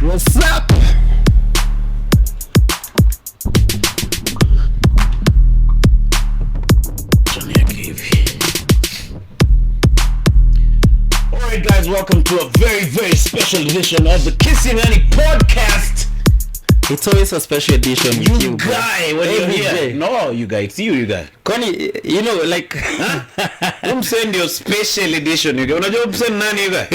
What's up? Alright guys, welcome to a very, very special edition of the Kissing Annie podcast. It's always a special edition with you guy, when you're here. No, you guys, see you guys. Kwani, you know, like send your special edition, you guys. Unajua send nani you guys?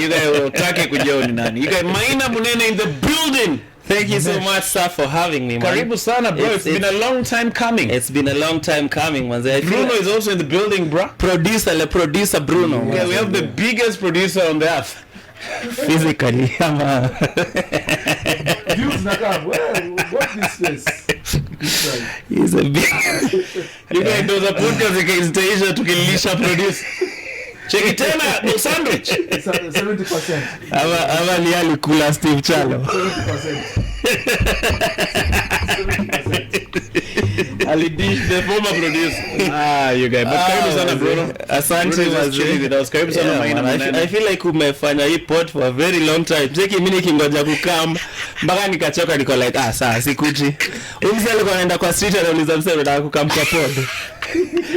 You guys utake kujua ni nani. You guys, Maina Munene in the building. Thank you so much, sir, for having me, man. Karibu sana, bro. It's been a long time coming. It's been a long time coming, man. Bruno is also in the building, bro. Producer Bruno. Yeah, we have the biggest producer on the earth. Physically, what is this? He's a big. You guys do the podcast against Asia to kilisha produce. Check it out, the sandwich. 70%. Ava liali kula Steve Chalo. 70%. Ali dish the former producer. You guys. But karibu sana Bruno. Asante karibu sana Maina Munene. I feel like umefanya hii pod for a very long time. Cheki mimi nikingoja kukam mpaka nikachoka, niko like saa sikuji. Umse alikuwa anaenda kwa street anauliza mse nataka kukam kwa pod.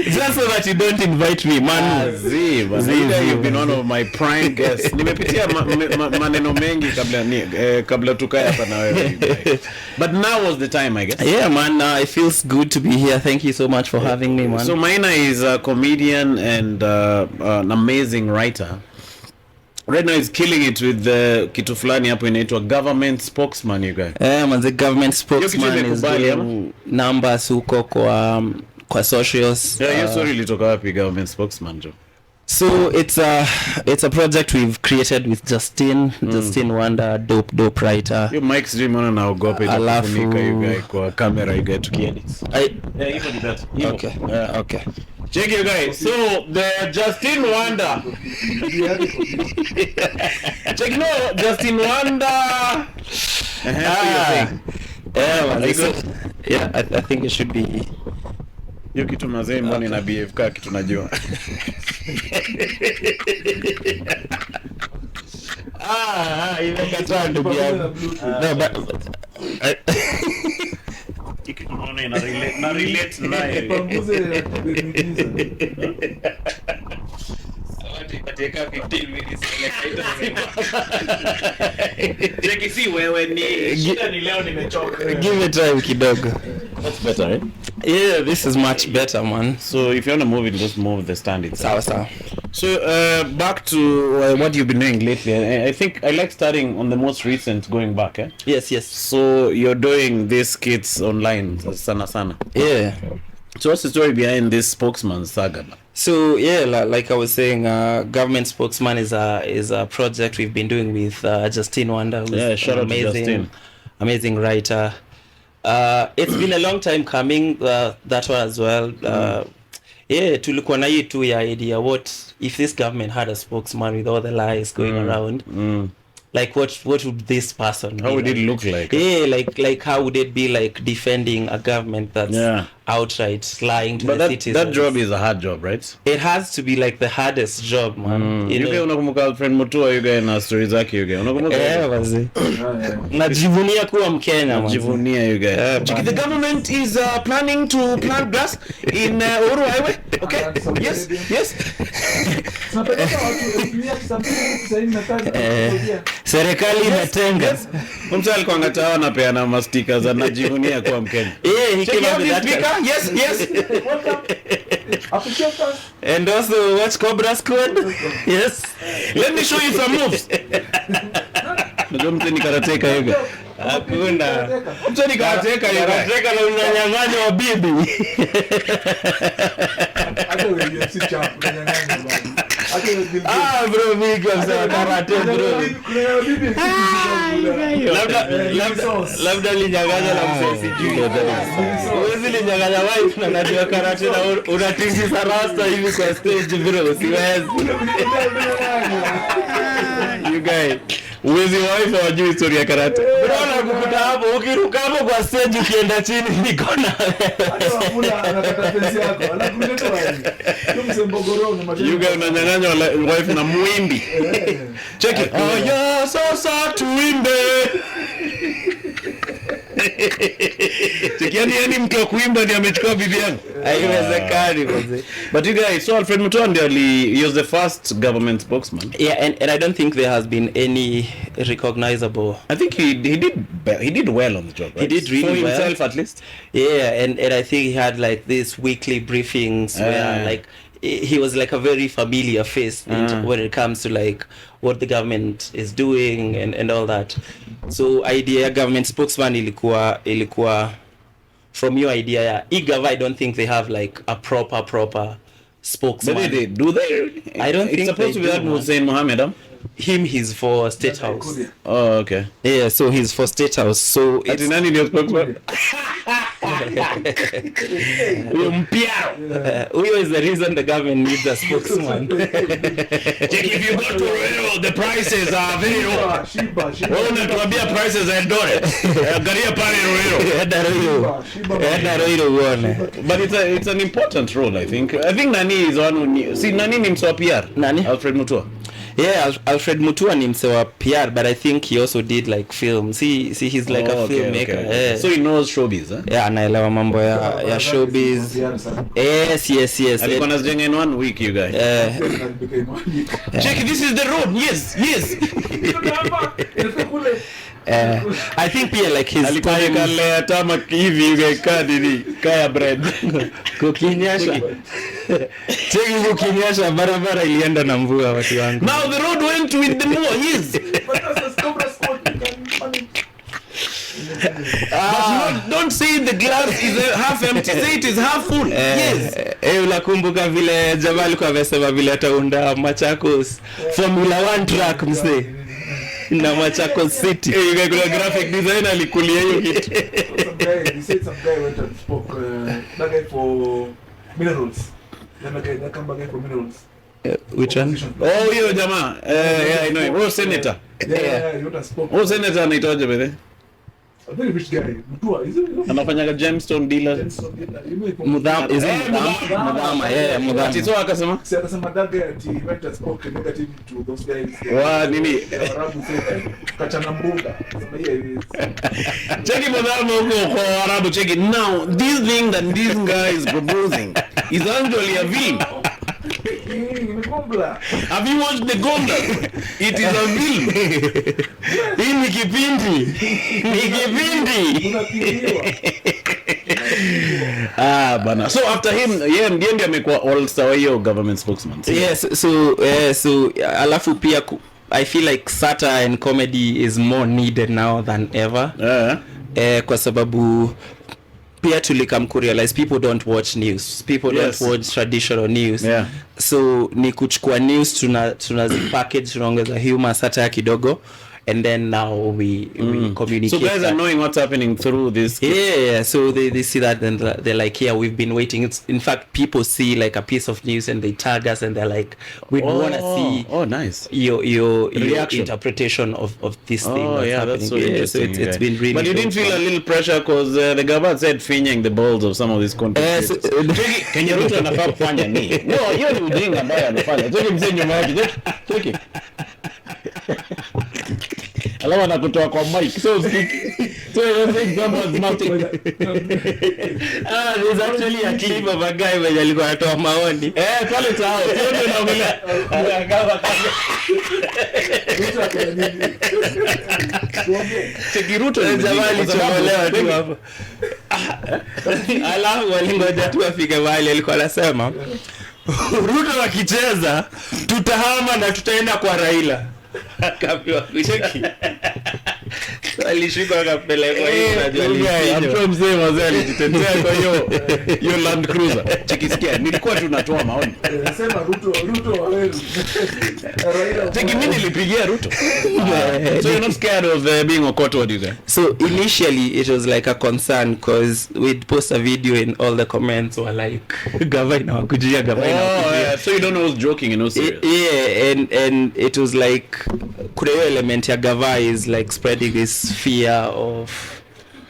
Just so that you don't invite me, man. You've been one of my prime guests. Nimepitia maneno mengi kabla tukae hapa na wewe. But now was the time, I guess. Yeah, man. It feels good to be here. Thank you so much for having me, man. So Maina is a comedian and an amazing writer. Right now he's killing it with kitu fulani hapo inaitwa government spokesman, you guys. Man, the government spokesman is doing numbers huko kwa socials. Yeah, hiyo story ilitoka wapi, government spokesman jo? So it's a project we've created with Justin Wanda, dope writer. Your mic's dream na ogope itakufunika you guys kwa camera you guys tukiedit. Yeah, even that. Okay. Okay. Check you guys. So the Justin Wanda. Check no Justin Wanda. Yeah, I think it should be. Hiyo kitu mazee mbona na BFK kitu najua. Imekataa ndugu yangu. No, but Ikiona ina relate naye. Take 15 minutes Jeki si wewe ni shida ni leo nimechoka. Give it time kidogo. That's better, right? Yeah, this is much better, man. So if you want to move it, just move the stand itself. Sawa. So back to what you've been doing lately. I think I like starting on the most recent, going back. Yes. So you're doing these skits online, sana. Yeah. So what's the story behind this spokesman saga? So yeah, like I was saying, government spokesman is a project we've been doing with Justin Wanda, who's shout out amazing writer. It's been a long time coming, that one as well. Yeah, tulikuwa na hii tu ya idea, what if this government had a spokesman with all the lies going around? Like what would this person how would it look like? Yeah, like how would it be like defending a government that's outright lying to the citizens? That job is a hard job, right? It has to be like the hardest job, man. You guys unakumbuka Alfred Mutua, you guys na stories zake you guys. Unakumbuka? Wazi. Najivunia kuwa Mkenya, man. Najivunia you guys. The government is planning to plant grass in Uhuru Highway. Okay? Yes. Serikali imetenga. Mtu alikuwa anatawa na peana mastika za najivunia kuwa Mkenya. He came up with that. Yes. And also watch Cobra Squad. Yes. Let me show you some moves. Najua mtu ni karateka yoga. Hakuna. Mtu ni karateka yoga. Karateka na unyanyang'anyo wa bibi. Hata wewe si chapu unanyang'anya bwana. Bro, mimi kwa sababu karate bro. Labda linyang'anya la msesi juu. Wewe linyang'anya wife na najua karate na unatingisa rasta hivi kwa stage bro, siwezi. You guys. Uwezi wife hawajui historia ya karate. Bruno kukuta hapo ukiruka hapo kwa stage ukienda chini niko na hata wafula anakata penzi yako anakuleta wapi tumse mbogoro na madeni You guys unanyang'anya wife na muimbi. Check it. Oh yeah, sasa tuimbe. Yani mtu wa kuimba ndiye amechukua bibi yangu. haiwezekani mzee. But you guys, so Alfred Mutua he was the first government spokesman. Yeah, and I don't think there has been any recognizable. I think he did well on the job, right? He did really for well. himself at least. Yeah, and I think he had like these weekly briefings where like he was like a very familiar face when it comes to like what the government is doing and all that. So idea government spokesman ilikuwa from your idea ya I don't think they have like a proper spokesman. But they do they? I don't think it's supposed to be do, that Hussein Mohammed, huh? Him, he's for State House. Oh, okay. Yeah, so he's for State House. So It's nani ndio spokesman? Uyo is the reason the government needs a spokesman. If you go to Ruero, the prices are very low. Shiba Wewe unatuambia prices are Eldoret. Angalia pale Ruero. Enda Roiro uone. But it's an important role, I think. I think Nani is one who Nani ni mswa PR. Nani? Alfred Mutua. Yeah, Alfred Mutua ni msewa PR, but I think he also did like film. See he's like a filmmaker. Okay. Yeah. So he knows showbiz, huh? Yeah, anaelewa mambo ya showbiz. Yes. Alikuwa anajenga in 1 week, you guys. Check, this is the road. Yes. I think pia like his Alikuwa kale tama hivi you guys kaya bread. kukinyasha. Cheki kukinyasha barabara ilienda na mvua watu wangu. Now the road went with the moor. Yes. But don't say the glass is half empty. Say it is half full. Yes. Unakumbuka vile jamaa alikuwa amesema vile ataunda Machakos Formula 1 track msee na Machakos City. You guys kuna graphic designer alikulia hiyo kitu. Some guy went and spoke that guy for minerals. That come guy for minerals. Which one? Oh, hiyo jamaa. Yeah, I know him. Oh, senator. Yeah, he went and spoke. Oh, senator anaitwaje bebe? A very rich guy. Mutua, is it? Anafanyaga gemstone dealer. Mudhama, is it Mudhama? Yeah, Mudhama. Atiso akasema? See, akasema that guy he went and spoke negative to those guys. Wa nini? Arabu say kachana mbuga. Sema yeah. Cheki Mudhama huko kwa Arabu, cheki. Now, this thing that this guy is proposing is actually a film. Have you watched the Gonda? It is a film. Hii ni kipindi. Bana. So after him, ndiye amekuwa all-star hiyo government spokesman. Yes, so alafu pia I feel like satire and comedy is more needed now than ever. Kwa sababu pia tulikam kurealize people don't watch news. People don't watch traditional news. Yeah. So ni kuchukua news tunazipackage tunaongeza humor satire kidogo and then now we communicate. So guys are knowing what's happening through this. Yeah, so they see that and they're like, yeah, we've been waiting. It's, in fact, people see like a piece of news and they tag us and they're like, we want to see nice. your reaction. Interpretation of this thing that's happening. That's so interesting. So it's been really. But you didn't feel a little pressure because the government said finying the balls of some of these content creators. Kenya Ruto anafaa kufanya nini? No, hiyo ni ujinga ambayo anafanya. Cheki mzee nyuma yake. Cheki. Alawa nakutoa kwa mic. So speak. So you think someone's nothing. There's actually a clip of a guy mwenye alikuwa anatoa maoni. Pale tao. Sio ndio naongelea. Cheki Ruto ni jamani chomolewa tu hapo. Alafu walingoja tu afike mahali alikuwa anasema Ruto akicheza tutahama na tutaenda kwa Raila. Kapiwa kucheki. alishikwa akapelekwa hivi I'm sure mzee wazee alijitetea kwa hiyo Land Cruiser. Chikisikia nilikuwa tunatoa maoni. Nasema Ruto wewe. Cheki mimi nilipigia Ruto. So you're not scared of being Okoto, you guys? So initially it was like a concern because we'd post a video and all the comments were like Gavana wakujia Gavana. So you don't know who's joking and who's serious. Yeah, and it was like kuna hiyo element ya Gava is like spreading this fear of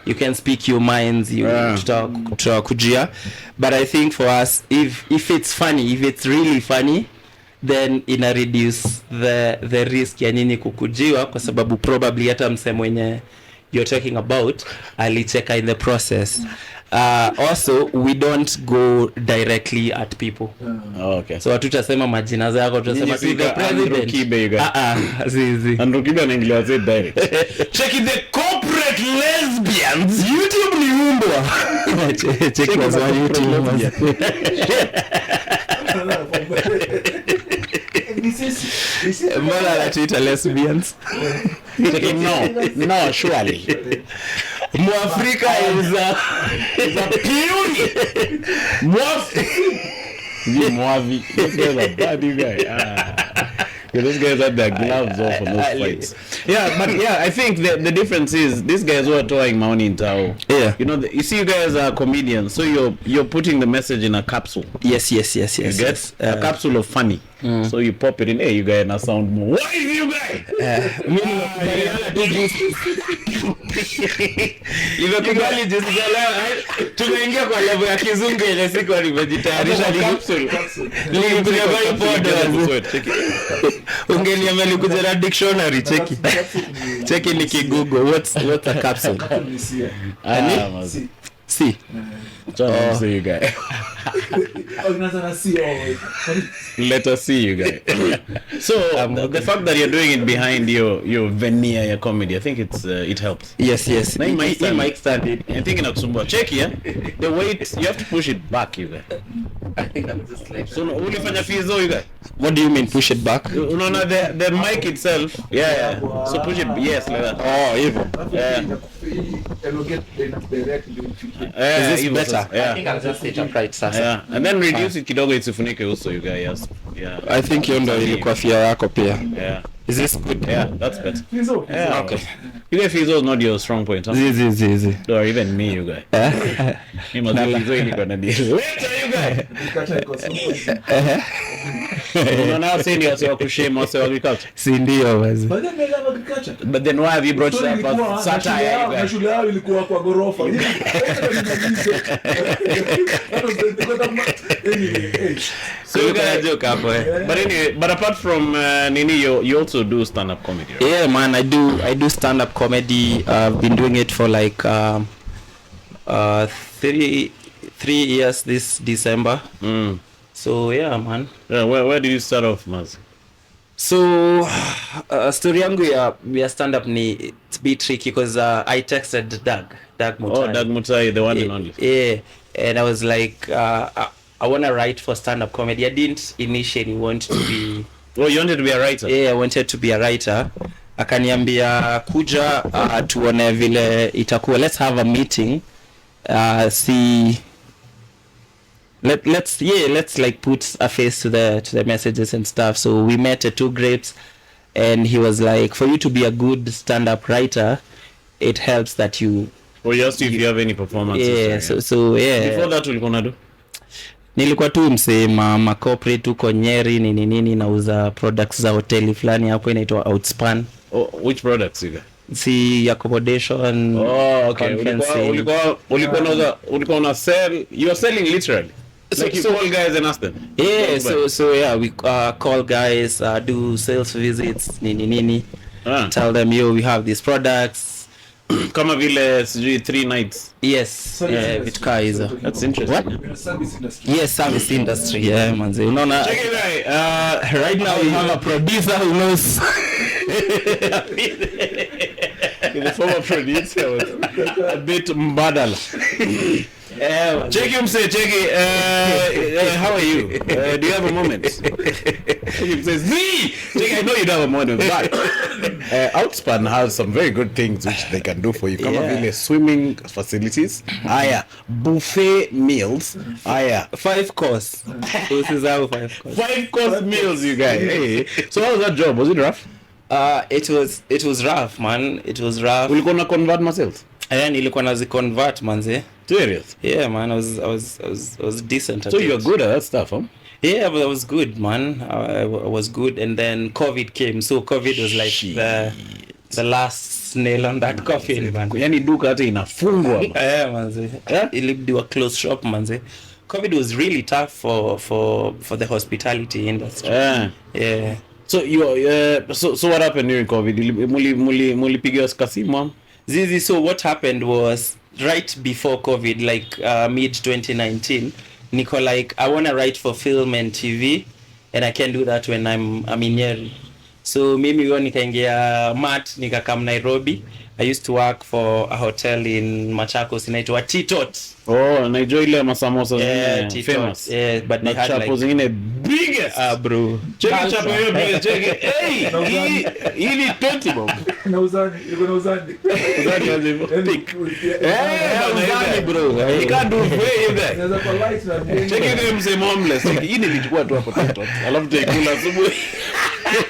you can speak your minds, you tutakujia. But I think for us, if it's funny, if it's really funny, then ina reduce the risk ya nini kukujiwa kwa sababu probably hata msemo wenye you're talking about alicheka in the process. Also we don't go directly at people. Okay. So hatutasema majina zako, tutasema si the president. Zizi. Andrew Kibe anaingilia zed direct. Check the corporate lesbians. YouTube ni umbwa. Check was on YouTube. This is mbona anatuita lesbians? No, surely. Mwafrika is a beauty. Mwavi. This guy's a bad guy. Those guys had their gloves off on those fights. Yeah, but yeah, I think the difference is these guys who are throwing money in Tao. Yeah. You know, you see, you guys are comedians, so you're putting the message in a capsule. Yes. You get a capsule of funny. So you pop it in. Hey, you guys now sound more. What is you guys? Nimekubali jinsi leo tumeingia kwa level ya kizungu ile siku alimejitayarisha capsule. Nilipiga podo. Ungeniambia nikuja na dictionary cheki ni kigugo what's a capsule? See. Trying to see you guys. Let us see you guys. So the fact that you're doing it behind your veneer, your comedy, I think it helps. Yes. It might stand it. I think inakusumbua. Check here. The weight you have to push it back, you guys. I think I'm just like. So ulifanya fizo, you guys. What do you mean push it back? No, the mic itself. Yeah. So push it, yes, like that. Oh, even. Is this better? I think I'll just sit upright sasa. Yeah. And then reduce it kidogo isifunike uso, you guys. Yeah. I think hiyo ndio ilikuwa fear yako pia. Yeah. Is this good? Yeah, that's better. Yeah. Okay. You guys Fizo is not your strong point, huh? Zizi. Or even me, you guys. You must be Fizo ili gonna be. Later, you guys. No, now saying you are kushame also agriculture. Si ndio wazi. But then why have you brought it up satire, you guys? Shule yao ilikuwa kwa gorofa. So you guys joke up, But anyway, but apart from Nini, you also do stand-up comedy, right? Yeah, man, I do stand-up comedy. I've been doing it for like 3 years this December. So yeah, man. Yeah, where did you start off, Maz? So story yangu ya stand-up ni it's a bit tricky because I texted Doug Mutai. Oh, Doug Mutai, the one and only. Yeah, and I was like, I want to write for stand-up comedy. I didn't initially want to be... Oh, you wanted to be a writer? Yeah, I wanted to be a writer. Akaniambia kuja tuone vile itakuwa. Let's have a meeting. See... Let's like put a face to the messages and stuff. So we met at 2 Grapes, and he was like, for you to be a good stand-up writer, it helps that you... Oh, you asked if you have any performances. Yeah, so yeah. Before that, ulikuwa unadu? Nilikuwa tu msema corporate huko Nyeri nini nauza products za hoteli fulani hapo inaitwa Outspan. Oh, which products you got? See accommodation. Oh, okay. Ulikuwa una sell, you are selling literally. Like you call guys and ask them. Yeah, so yeah, we call guys, do sales visits nini. Tell them, yo, we have these products. Kama vile sijui 3 nights. Yes, vitka hizo. That's interesting. What? Service industry. Yes, service industry. Yeah, manze. Unaona, check it out. Right now we have a producer who knows. The former producer was a bit mbadala. Check him, say, check it. How are you? Do you have a moment? Check him, says, Z! Check, I know you don't have a moment, but Outspan has some very good things which they can do for you. Kama vile swimming facilities. Aya, buffet meals. Aya, 5 course. This is our 5 course. 5 course meals, you guys. Hey. So how was that job? Was it rough? It was rough, man. It was rough. Ulikuwa na convert myself? Nilikuwa nazi convert, manze. Serious? Yeah, man. I was decent at so it. you're good at that stuff, huh? Yeah, but I was good, man. I was good, and then COVID came. So COVID was like the last nail on that coffin, man. Yani duka hata inafungwa. Yeah, manze. Ilibidi wa close shop, manze. COVID was really tough for the hospitality industry. Yeah. So so what happened during COVID? Mulipigiwa kasimu? Zizi, so what happened was right before COVID, like mid 2019, Nico like I want to write for film and TV, and I can't do that when I'm in Nyeri. So mimi huyo nikaingia mat nikakam Nairobi. I used to work for a hotel in Machakos inaitwa Titot. Oh, naijua ile masamosa famous. Yeah, but they had like zingine biggest. Bro. Check chapo hiyo bro, check. Hey, hii 20 bob. Na uzani, yuko na uzani. Uzani aje hivyo. Uzani bro. You can't do way in there. Naweza kwa light na Check ile msemo homeless. Hii nilichukua tu hapo Titot. Alafu tuikula asubuhi.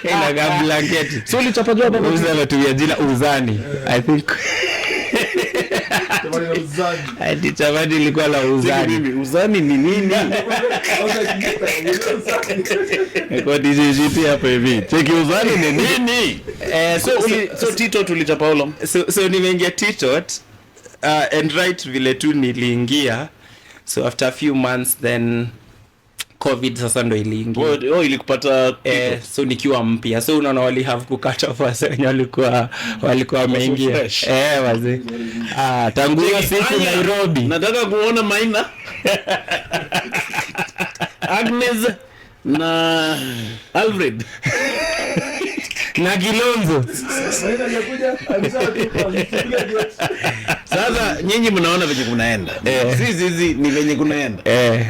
Ina blanket. So ulichapa job hapo Uzani tu jina uzani. I think chapati ilikuwa la uzani. Uzani ni nini? Kwa DJGT hapa hivi. Cheki uzani ni nini? So Tito tulichapa ulo. So nimeingia Titot and right vile tu niliingia. So after a few months then COVID sasa ndo iliingia. Ilikupata so nikiwa mpya. So unaona wali have kukata off wenye walikuwa wameingia. Wazee. Tangu hiyo siku Nairobi. Nataka kuona Maina. Agnes na Alfred. Na Kilonzo. Sasa nyinyi mnaona venye kunaenda. Sisi ni venye kunaenda.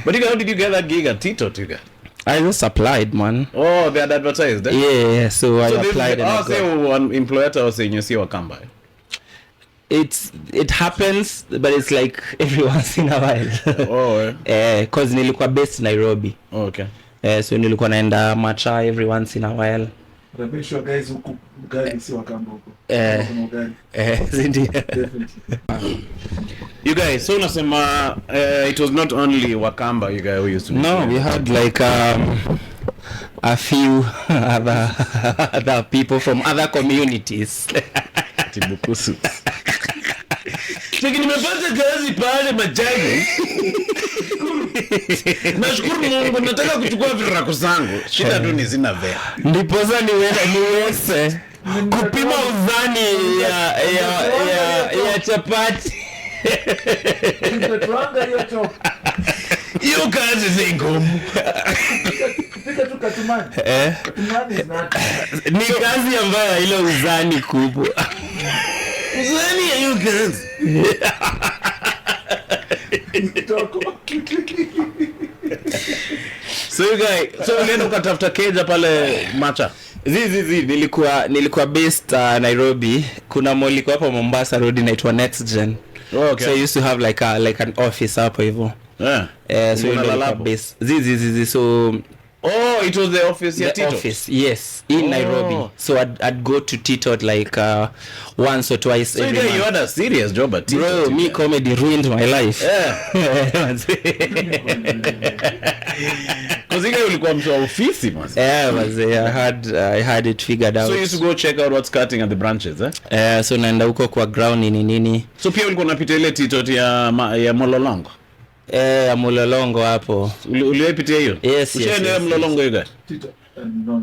But how did you get that gig at Tito Tiga? I just applied, man. Oh, they had advertised. Yeah, so I applied and I say one employer was saying you see Wakamba. It happens, but it's like every once in a while. Cause nilikuwa based Nairobi. Okay. So nilikuwa naenda Macha every once in a while. But make sure guys huku gari si Wakamba huko. You guys, so unasema it was not only Wakamba you guys who used to No, we had like a few other people from other communities. Tibukusu. Cheki nimepata kazi pale Majaji. Nashukuru Mungu nataka kuchukua virako zangu. Shida tu ni zina vea. Ndipo sasa niweze kupima uzani ya chapati. Tuanga hiyo chop. Hiyo kazi si ngumu. Pika tu katumani. Katumani is not. Ni kazi ambayo ile uzani kubwa. Uzani ya hiyo kazi. So you guys, so ulienda ukatafuta keja pale Macha? Nilikuwa based Nairobi. Kuna mall iko hapo Mombasa Road inaitwa Next Gen. Okay. So I used to have like an office hapo hivyo. So nilikuwa based. So it was the office ya Tito. Office, yes, in Nairobi. So I'd go to Tito like once or twice so every month. You had a serious job at Tito. Bro, me comedy ruined my life. Cause you ulikuwa mtu wa ofisi man. I had it figured out. So you used to go check out what's cutting at the branches, so naenda huko kwa ground nini. So pia ulikuwa unapita ile Tito ya Mololongo. Mlolongo hapo. Uliyepitia hiyo? Yes. Ushaenda Mlolongo hiyo gani? Tito. No.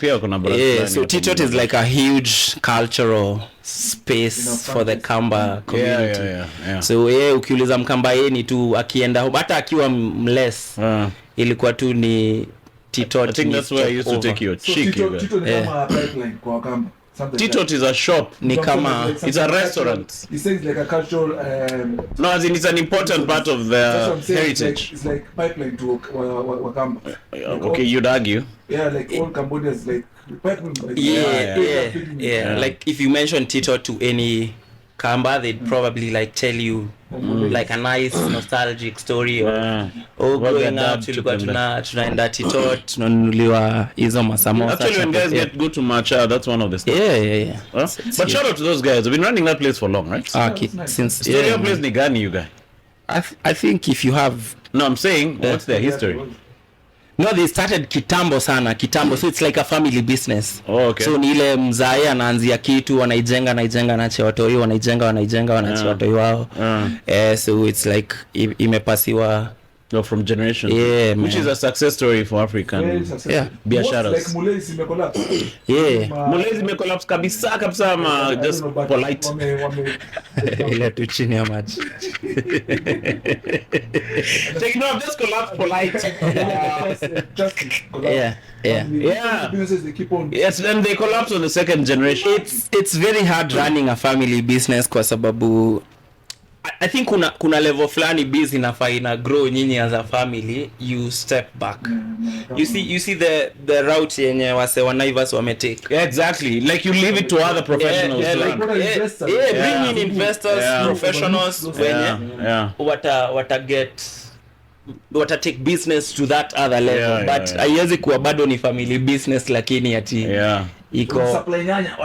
Pia kuna brand. So Tito is like a huge cultural space for the Kamba community. Yeah. So ukiuliza Mkamba ni tu akienda hata akiwa mless. Ilikuwa tu ni Tito. I think that's where I used to take your chick. Tito ni kama pipeline kwa Kamba. Tito is a shop. Ni kama it's a restaurant. It says like a cultural no, as in it's an important part of the heritage. It's like pipeline to Wakamba. Okay, you'd argue. Yeah, like all Cambodians like Yeah. Like if you mention Tito to any Kamba, they'd probably like tell you like a nice nostalgic story or growing up tulikuwa tunaenda Tito tunanunuliwa hizo masamosa. Actually when guys go to Macha, that's one of the stuff. Yeah. Huh? But shout out to those guys. They've been running that place for long, right? Nice. Since your place ni gani you guys? I think if you have No, I'm saying what's their history? No, they started kitambo, so it's like a family business. Oh, okay. So ni ile mzae anaanzia kitu wanaijenga na watoi wanaijenga watoi wao. So it's like imepasiwa from generation. Yeah, which is a success story for African. Biasharas. Like Mulezi imecollapse. Mulezi imecollapse kabisa ma just polite. Ile tu chini ya maji. Take no, just collapse polite. Businesses they keep on. Yes, then they collapse on the second generation. It's very hard running a family business kwa sababu I think kuna level flani busy nafaa ina grow nyinyi as a family, you step back. You see the route yenye wase wanaivas wametake. Exactly, like you leave it to other professionals. Bring in investors, professionals wenye wata take business to that other level, but haiwezi kuwa bado ni family business lakini ati iko supply nyanya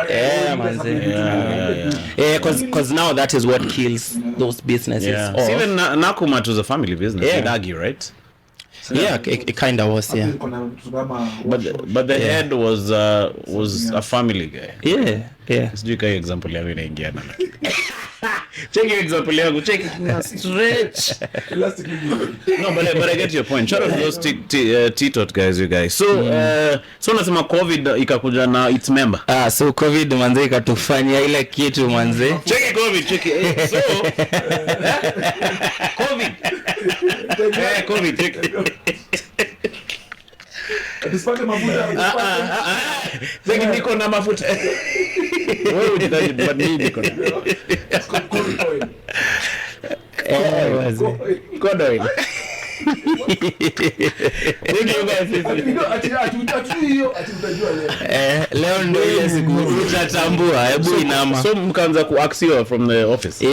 because now that is what kills those businesses. Even Nakuma was a family business, you'd argue, right? It kind of was, but the head was a family guy. Sijui kai example yangu inaingiana. Check your example yangu, check stretch. No, but I get your point. Shout out to those T-tot guys, you guys. So nasema COVID ikakuja na its member. So COVID manze ikatufanya ile kitu manze. Check it. So COVID. Check. Despite mafuta. Zeki niko na mafuta. Wewe unataka but mimi niko na. God oil. Leo ndio ile siku utatambua, hebu inama. So mkaanza kuaxiwa from the office.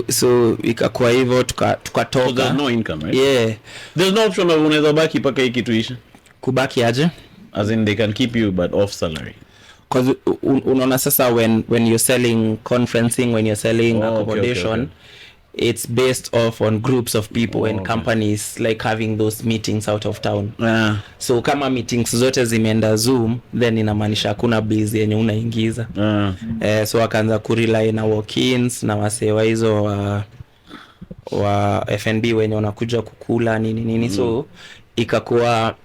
So ikakuwa hivyo tukatoka. So there's no income, right? There's no option of unaweza baki paka hiki tuisha. Kubaki aje? As in they can keep you but off salary. Because unaona sasa when you're selling conferencing, when you're selling accommodation, it's based off on groups of people and companies like having those meetings out of town. So kama meetings zote zimeenda Zoom, then inamaanisha hakuna busy yenye unaingiza. So wakaanza kurely na walk-ins na wasewa hizo wa F&B wenye wanakuja kukula nini. So ikakuwa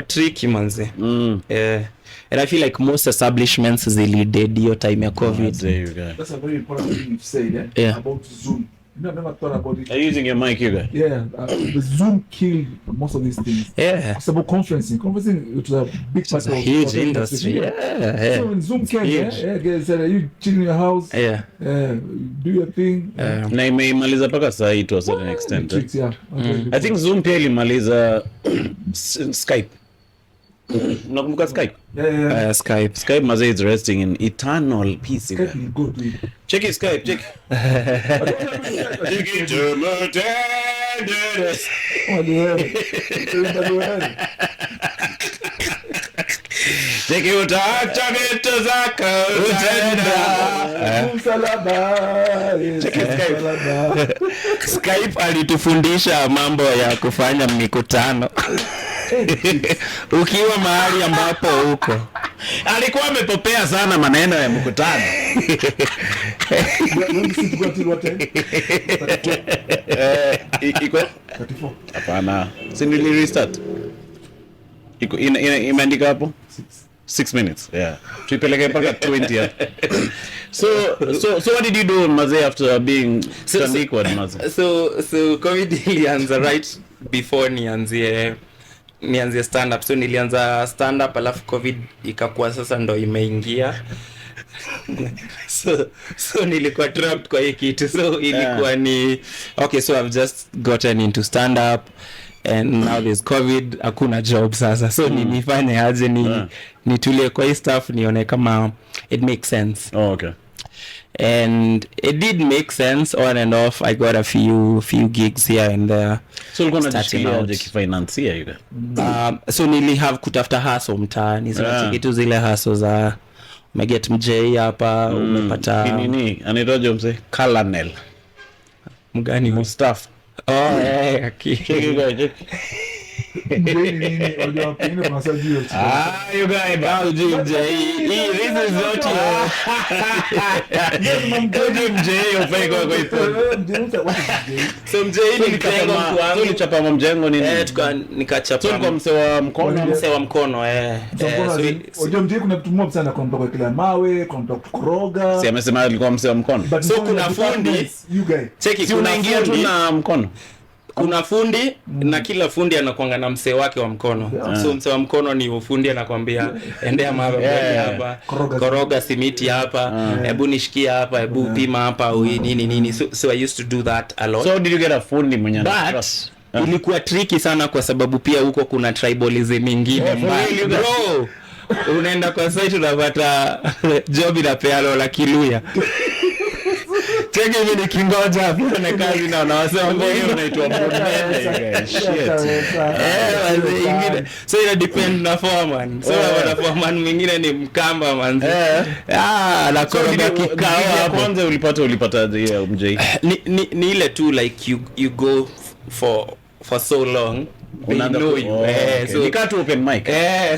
tricky manze. And I feel like most establishments zilided your time ya COVID. That's a very important thing you've said about Zoom. You know, I've never thought about it. Are you using your mic, you guys? The Zoom killed most of these things. It's about conferencing. Conferencing, it was a big part of a huge industry. So when Zoom came, guys said, you chill in your house, do your thing. Na imeimaliza paka saa hii to a certain extent. I think Zoom pia ilimaliza Skype. Nakumbuka Skype? Skype maze is resting in eternal peace. Skype is good. Check it, Skype, check. Check it to my tenderness. Check it, utaacha vitu zako utenda. Check it, Skype. Skype alitufundisha mambo ya kufanya mikutano. Ukiwa mahali ambapo uko. Alikuwa amepopea sana maneno ya mkutano. Iko 34. Hapana. Si nili restart. Iko imeandika hapo 6 minutes. Tuipeleke mpaka 20. So what did you do maze after being liquid maze? So COVID ilianza right before nianzie stand up. So nilianza stand up alafu COVID ikakuwa sasa ndo imeingia. So nilikuwa trapped kwa hii kitu. So ilikuwa ni so I've just gotten into stand up and now there's COVID, hakuna job sasa, so nifanye aje nitulie kwa hii stuff nione kama it makes sense. Oh, okay. And it did make sense on and off. I got a few gigs here and there. So ulikuwa unajishikilia aje kifinancia hiyo? So nili have kutafuta hustle mtaani. So kitu zile hustle za umeget mjei hapa, umepata nini anaitwaje mzee? Colonel mgani Mustafa. Nini unajua pengine kuna sababu hiyo. You guys now mjei. This is not mjei upego kwa hiyo. So mjei ni mjengo wangu. Tulichapa mjengo nini? Nikachapa. Tulikuwa mse wa mkono. Unajua mjei kuna vitu mob sana, kwa kila mawe, kwa kukoroga. Si amesema alikuwa mse wa mkono. So kuna fundi you guys. Cheki si unaingia tu na mkono. Kuna fundi na kila fundi anakuanga na msee wake wa mkono. So msee wa mkono ni ufundi anakuambia endea hapa, koroga simiti hapa, hebu nishikia hapa, hebu pima hapa nini. So I used to do that a lot. So did you get a fundi mwenye trust? Ilikuwa tricky sana kwa sababu pia huko kuna tribalism nyingine. Bro, unaenda kwa site unapata job inapeana la Kiluya. Cheki mimi nikingoja hapo na kazi na wanasema mbona unaitwa Bruno. So ina depend na foreman. So na foreman mwingine ni Mkamba manzi. Na koroga kikao hapo. Kwanza ulipata hiyo mjei. Ni ile tu like you go for so long. So nikatu open mic.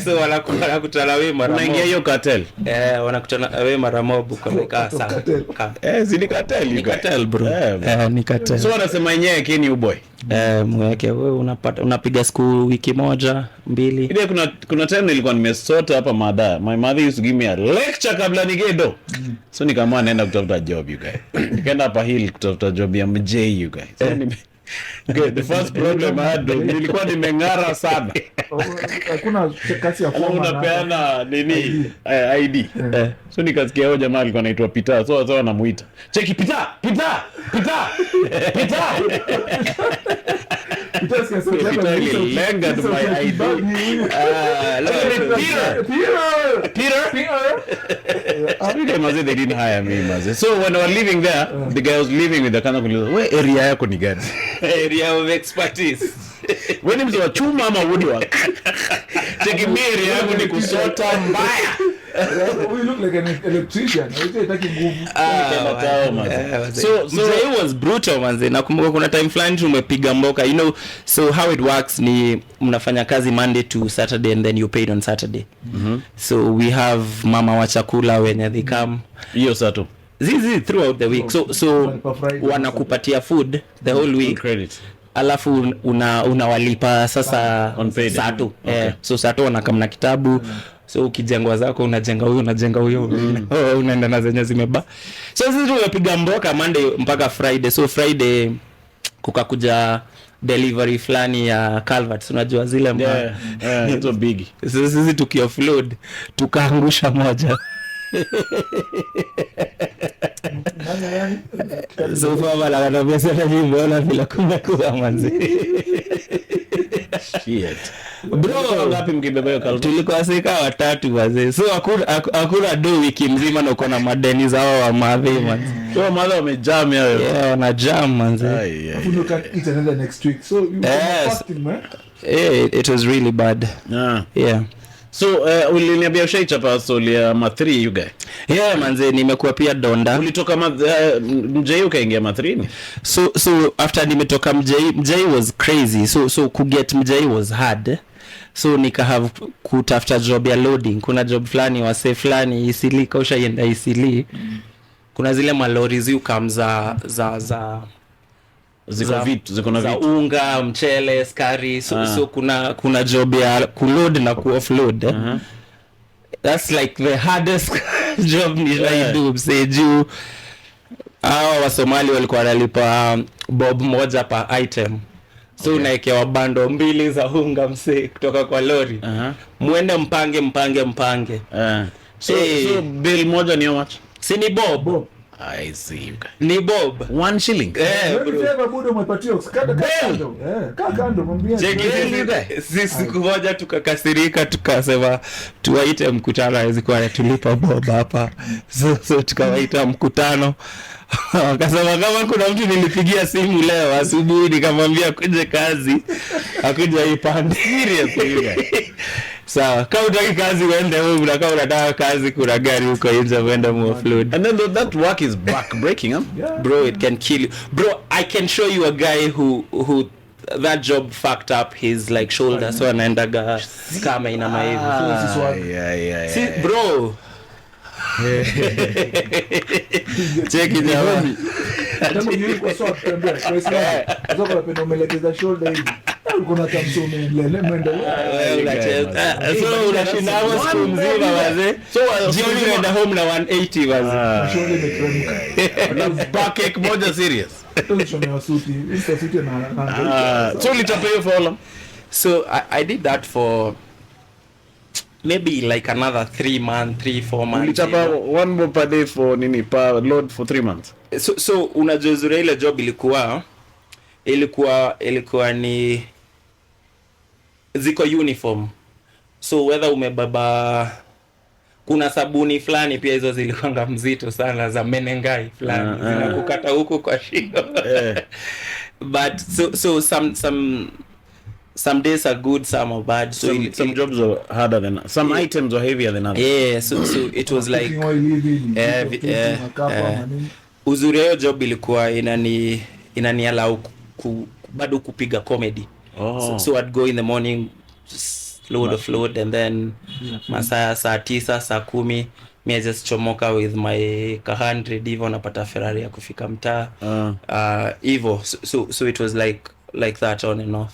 So wanakutana wewe mara moja. Unaingia hiyo cartel. Wanakutana wewe mara moja kwa like sana. Si cartel bro. Ni cartel. So wanasema yenyewe kini uboy. Mweke wewe unapiga siku wiki moja, 2. Ile kuna time nilikuwa nimesota hapa mada. My mother used to give me a lecture kabla nigedo. So nikamwa naenda kutafuta job you guys. Nikaenda hapa hill kutafuta job ya MJ you guys. So okay, the first problem I had nilikuwa nimengara sana. Hakuna kasi ya forma. Unapeana nini ID. So nikasikia huyo jamaa alikuwa anaitwa Peter. So anamuita. Cheki Peter. Lenga my ID. Peter. They didn't hire me. So when I was living there, the guy was living with the kind of where area yako ni gani? Area of expertise. When mtu wa chuma ama woodwork. Cheki area yako ni kusota mbaya. We look like an electrician. Hataki nguvu. So it was brutal manze. Nakumbuka kuna time fulani tumepiga mboka. You know, so how it works ni mnafanya kazi Monday to Saturday and then you paid on Saturday. So we have mama wa chakula when they come. Hiyo sato. Zizi throughout the week. So wanakupatia food the whole week. Credit. Alafu unawalipa sasa sato. So sato wanakamna kitabu. So ukijengwa zako unajenga huyo unaenda na zenye zimeba. So sisi tumepiga mboka Monday mpaka Friday. So Friday kukakuja delivery flani ya Calvert. Unajua zile so big. So sisi tukioffload tukaangusha moja. So far la kanabia sana nimeona bila kumekuwa manzi. Shit. Bro, ngapi mkibeba hiyo Calvert? Tulikuwa sika 3 wazee. So hakuna do wiki mzima na uko na madeni zao wa madhe manzi. So madhe wamejam yao. Wana jam manzi. You can eat another next week. So you fasting man. It was really bad. Yeah. So uliniambia ushaichapa soli ya ma3 you guy. Manze nimekuwa pia donda. Ulitoka mjei ukaingia ma3 ni? So after nimetoka mjei was crazy. So kuget mjei was hard. So nika have kutafuta job ya loading. Kuna job flani wase flani Isili kausha yenda Isili. Kuna zile malori zi ukamza za ziko na vitu unga, mchele, skari. So kuna job ya kuload na kuoffload. That's like the hardest job I do. Say juu wa Somali walikuwa wanalipa bob moja per item. So unaekewa bando 2 za unga mse kutoka kwa lori. Muende mpange. So bill moja ni how much? Si ni bob. I see you guys. Ni bob 1 shilling. Bro budo umepatiwa kando kando mwambie sisi siku moja tukakasirika tukasema tuwaite mkutano hawezi kuwa anatulipa bob hapa so tukawaita mkutano wakasema kama kuna mtu nilipigia simu leo asubuhi nikamwambia kuje kazi akuja ipande Seriously. sawa kama utaki kazi uende wewe na kama unataka kazi kuna gari huko nje uende muoffload And then that work is back breaking, huh? Yeah. bro it can kill you bro. I can show you a guy who that job fucked up his like shoulder so anaendaga kama ina maivu Yeah. see bro check it out Kama yeye kwa sawa kutembea kwa sababu zoka napenda umelekeza shoulder hivi kuna tamsome lele muendelea so unashinda siku mzima wazee so jioni unaenda home na 180 wazee shoulder imetremka Na backache moja serious. tunashona suti na So ulitapea for how long? so I did that for maybe like another 3 4 months Ulitapa one more per day for nini per load for 3 months. so unajua zuri ile job ilikuwa ni ziko uniform so whether umebaba kuna sabuni fulani pia hizo zilikuwa mzito sana za menengai fulani zinakukata huko kwa shingo but so some days are good, some are bad. So some jobs are harder than some items are heavier than others. Yeah, so it was like uzuri hiyo job ilikuwa inani allow bado kupiga comedy. So I'd go in the morning, just load and then masaa saa 9 saa 10 me just chomoka with my K100 hivyo napata Ferrari ya kufika mtaa hivyo. So it was like that on and off.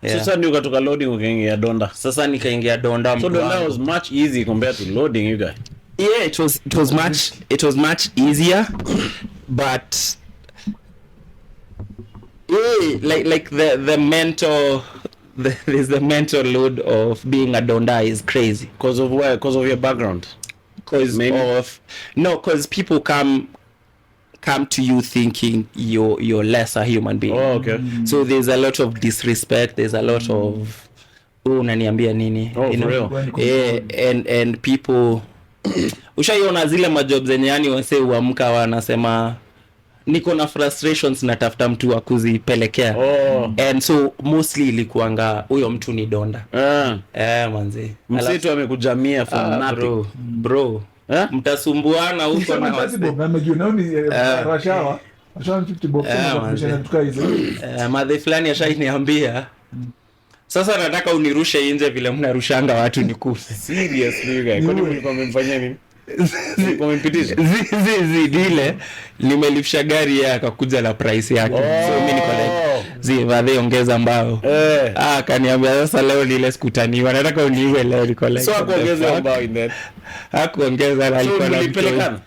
Yeah. Sasa ndio ukatoka loading ukaingia Donda. Sasa nikaingia Donda. So Donda was much easy compared to loading, you guys. Yeah, it was much easier, but yeah, like the mental there's the mental load of being a Donda is crazy Because of where? Because of your background. Because people come to you thinking you're less a human being. Oh, okay. So there's a lot of disrespect, there's a lot of unaniambia nini, you know? For real? Yeah, and people ushaiona zile majob zenye yani wase uamka wanasema niko na frustrations natafuta mtu wa kuzipelekea. And so mostly ilikuanga huyo mtu ni Donda. Manzi Msitu amekujamia for nothing. Bro mtasumbuana huko na wase rashawa 50 bob sana tuka hizo madhe fulani ashainiambia sasa nataka unirushe nje vile mnarushanga watu nikufe. Seriously, guys. Kwani mlikuwa mmemfanyia nini? Mlikuwa mmempitisha? Dile nimelifisha gari yake akakuja na price yake. So mimi niko like vadhe ongeza mbao. Akaniambia sasa leo ile sikutaniwa nataka uniwe leo niko like. So akuongeza mbao in that. Hakuongeza na alikuwa na pelekana.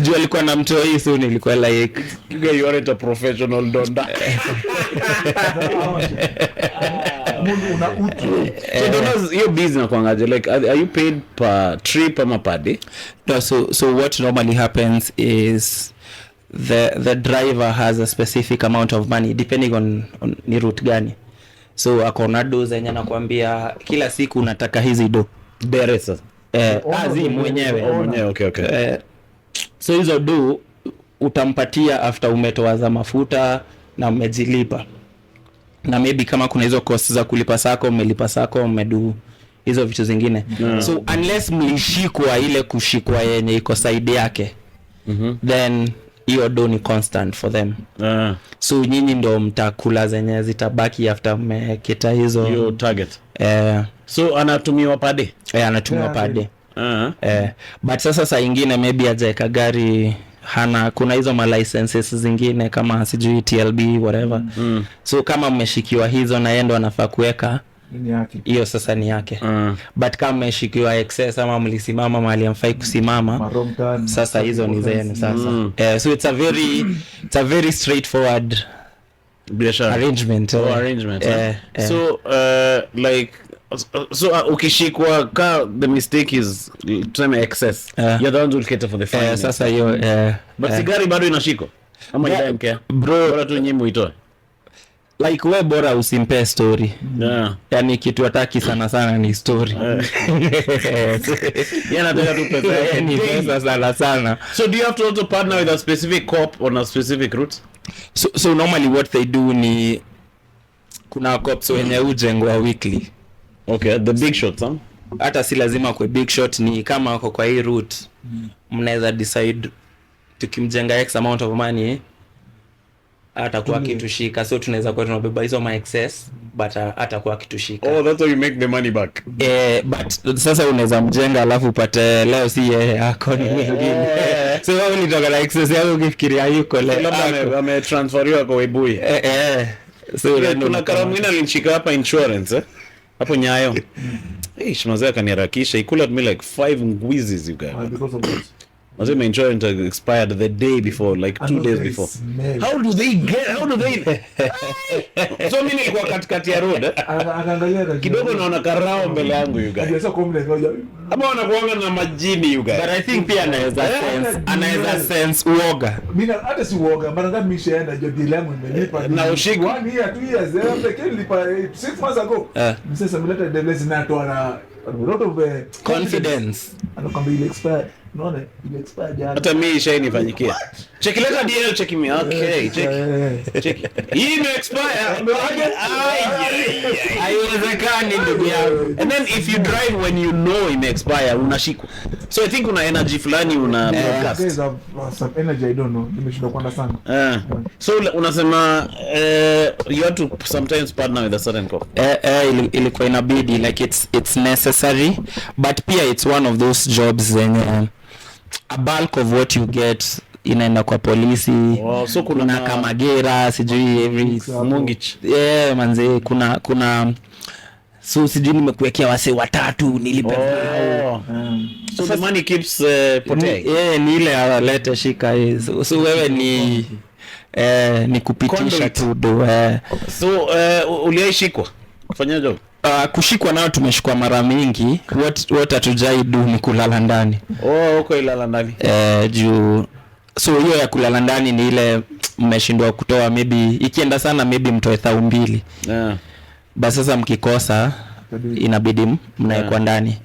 Juu alikuwa na mtoi so nilikuwa like you are a professional Donda. una utu. So Donda's your business kwangaje, like are you paid per trip ama per day? No, so what normally happens is the driver has a specific amount of money depending on ni route gani. So akona do zenye anakuambia kila siku unataka hizi do Deresa. Mwenyewe. Okay. So hizo do utampatia after umetoa za mafuta na umejilipa. Na maybe kama kuna hizo costs za kulipa sako, umelipa sako, umedu hizo vitu zingine. So unless mlishikwa ile kushikwa yenye iko side yake, then hiyo do ni constant for them. So nyinyi ndo mtakula zenye zitabaki after mmekita hizo your target. So anatumiwa per day? Anatumiwa per day. But sasa saa ingine maybe ajaeka gari hana kuna hizo ma licenses zingine kama sijui TLB whatever. So kama mmeshikiwa hizo na yeye ndo anafaa kuweka hiyo sasa ni yake. But kama mmeshikiwa excess ama mlisimama mahali hamfai kusimama sasa hizo ni zenu sasa. So it's a very straightforward biashara arrangement. Arrangement. So like So ukishikwa ka the mistake is tuseme excess. You're the ones who cater for the fine. Sasa hiyo but sigari bado inashiko. Ama idamke. Bro, bora tu nyinyi muitoe. Like we bora usimpe story. Yani kitu hataki sana ni story. Nataka tu pesa. Ni pesa sana. So do you have to also partner with a specific cop on a specific route? So normally what they do ni kuna cops wenye ujengwa weekly. Okay, the big shots, huh? Hata si lazima kwa big shot, ni kama wako kwa hii route mnaweza decide tukimjenga x amount of money atakuwa kitushika, so tunaweza kwa tunabeba hizo my excess but atakuwa kitushika. Oh, that's how you make the money back. But sasa unaweza mjenga alafu upate leo si yeye yako ni mwingine. So wewe unitoka na excess yako ukifikiria yuko leo labda ametransferiwa kwa Webuye. So kuna karamwina alinishika hapa insurance hapo Nyayo. Shimazee akaniharakisha. He could have me like 5 ngwizis you guys. Because of what? Mazee my insurance expired the day before, like 2 days before. How do they so mimi nilikuwa katikati ya road akaangalia kidogo naona karao mbele yangu you guys. Sasa komle ngoja. Ama wanakuanga na majini you guys. But I think pia anaweza sense uoga. Mimi hata si uoga, mara ngapi nimeshaenda jodi yangu nimelipa. Na ushiki 1 year 2 years after nilipa 6 months ago. Sasa mleta delezi na toa na a lot of confidence. Anakwambia ile expired. Unaona ile expired jana. Hata mimi ishanifanyikia. Check leta DL check me. Okay, check. Hii ime expire. Haiwezekani ndugu yangu. And then if you drive when you know ime expire unashikwa. So I think una energy fulani una broadcast. Some energy I don't know. Nimeshinda kwenda sana. So unasema you have to sometimes partner with a certain cop. Ilikuwa inabidi, like it's necessary, but pia it's one of those jobs when a bulk of what you get inaenda kwa polisi. So kuna kama gera sijui every mungich. Manze kuna so sijui nimekuwekea wase 3 nilipe. So the money keeps potay. Ni ile alete shika so wewe ni kupitisha tu do. So uliaishikwa kufanya job? Kushikwa nao tumeshikwa mara mingi. What hatujai do ni kulala ndani. Uko ilala ndani. Juu so hiyo ya kulala ndani ni ile mmeshindwa kutoa, maybe ikienda sana maybe mtoe 2,000. Basi sasa mkikosa inabidi mnaekwa ndani.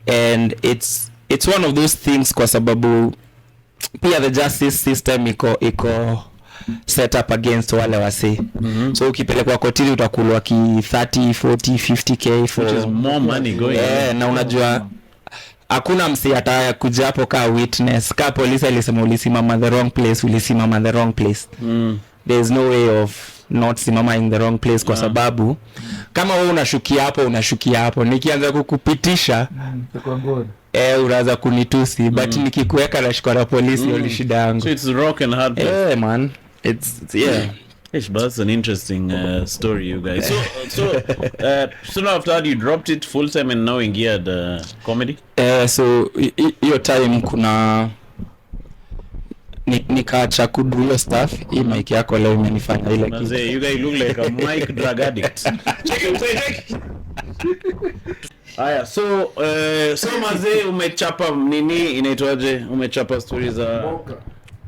And it's one of those things kwa sababu pia the justice system iko set up against wale wasi. So ukipelekwa kotini utakulwa ki 30, 40, 50k for which is more money going. Na unajua hakuna msi ataya kuja hapo ka witness. Ka polisi alisema ulisimama the wrong place, ulisimama the wrong place. There is no way of not simama in the wrong place kwa sababu kama wewe unashukia hapo nikianza kukupitisha unaanza kunitusi, but nikikuweka na shikara polisi ndio shida yangu. So it's rock and hard. Man, it's but that's an interesting story you guys. So soon after that you dropped it full time and now ingia the comedy. So hiyo time kuna nikaacha kudu hiyo stuff. Hii mic yako leo imenifanya ile kitu. You guys look like a mic drug addict. Check. Haya, so mazee umechapa nini inaitwaje? Umechapa stories za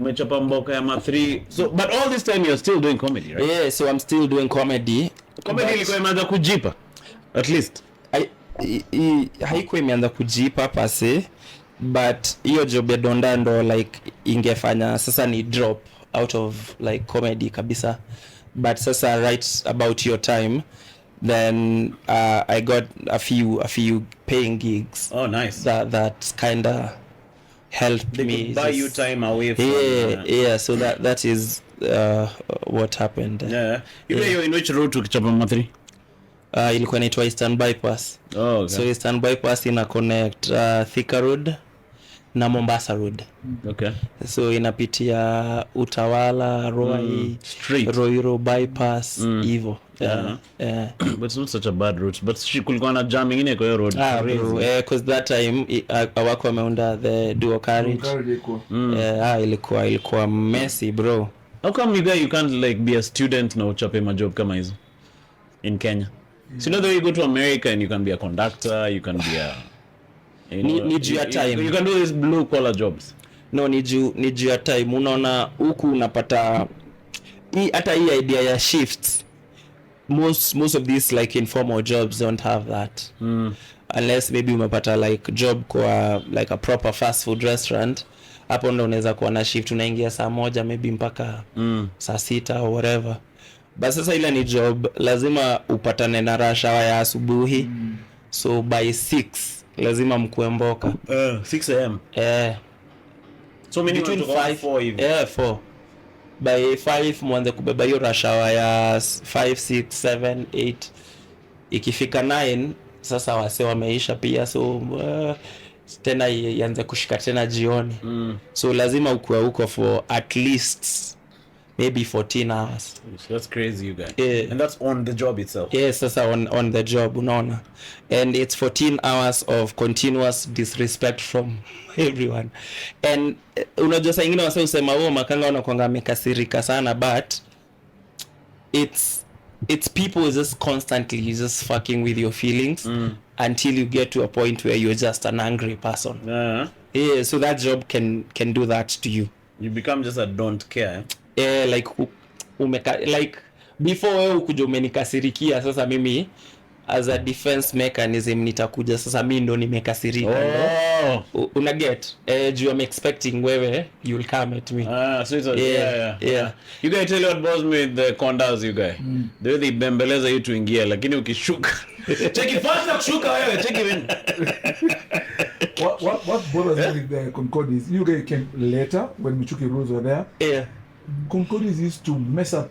umechapa mboka ya ma3. So but all this time you're still doing comedy, right? Yeah, so I'm still doing comedy. Comedy ilikuwa imeanza kujipa at least. Haikuwa imeanza kujipa pase, but hiyo job ya Donda ndo like ingefanya sasa ni drop out of like comedy kabisa. But sasa right about your time then I got a few paying gigs. Oh, nice. That kind of helped me buy you time away from so that is what happened. You in which route ukichapa ma3? Ilikuwa inaitwa Eastern Bypass. Okay. So Eastern Bypass ina connect Thika Road na Mombasa Road. Okay. So inapitia Utawala, Roy, Roiro Bypass hivyo. But it's not such a bad route. But kulikuwa na jam ingine kwa hiyo road. Because that time awako wameunda the dual carriage. Ilikuwa messy bro. How come you can't like be a student na uchape majob kama hizo in Kenya? So you know that you go to America and you can be a conductor, you can be a need your time. You can do these blue collar jobs. No, need your time. Unaona huku unapata hata hii idea ya shifts. Most of these like informal jobs don't have that. Unless maybe umepata like job kwa like a proper fast food restaurant. Hapo ndo unaweza kuwa na shift, unaingia saa 1 maybe mpaka saa 6 or whatever. But sasa ile ni job lazima upatane na rush hour ya asubuhi. So by 6 lazima mkue mboka. 6 am. So many between 4 even. 4. By 5 mwanze kubeba hiyo rush hour ya 5, 6, 7, 8. Ikifika 9 sasa wase wameisha pia, so tena ianze kushika tena jioni. So lazima ukue huko for at least maybe 14 hours. That's crazy, you guys. And that's on the job itself. Yes, sasa on the job, unaona. And it's 14 hours of continuous disrespect from everyone. And unajua saa ingine wase usema makanga wanakuanga amekasirika sana, but it's people just constantly just fucking with your feelings until you get to a point where you're just an angry person. Yeah, so that job can do that to you. You become just a don't care. Like like before wewe ukuja umenikasirikia, sasa mimi as a defense mechanism nitakuja sasa mimi ndo nimekasirika. Una get you am expecting wewe you'll come at me. So it's yeah. You guys tell you what bothers me with the condas, you guys. They bembeleza you to ingia lakini ukishuka check it fast na kushuka wewe check it. What bothers me with the Concordies, you guys came later when Michuki rules were there. Yeah. Concordies used to mess up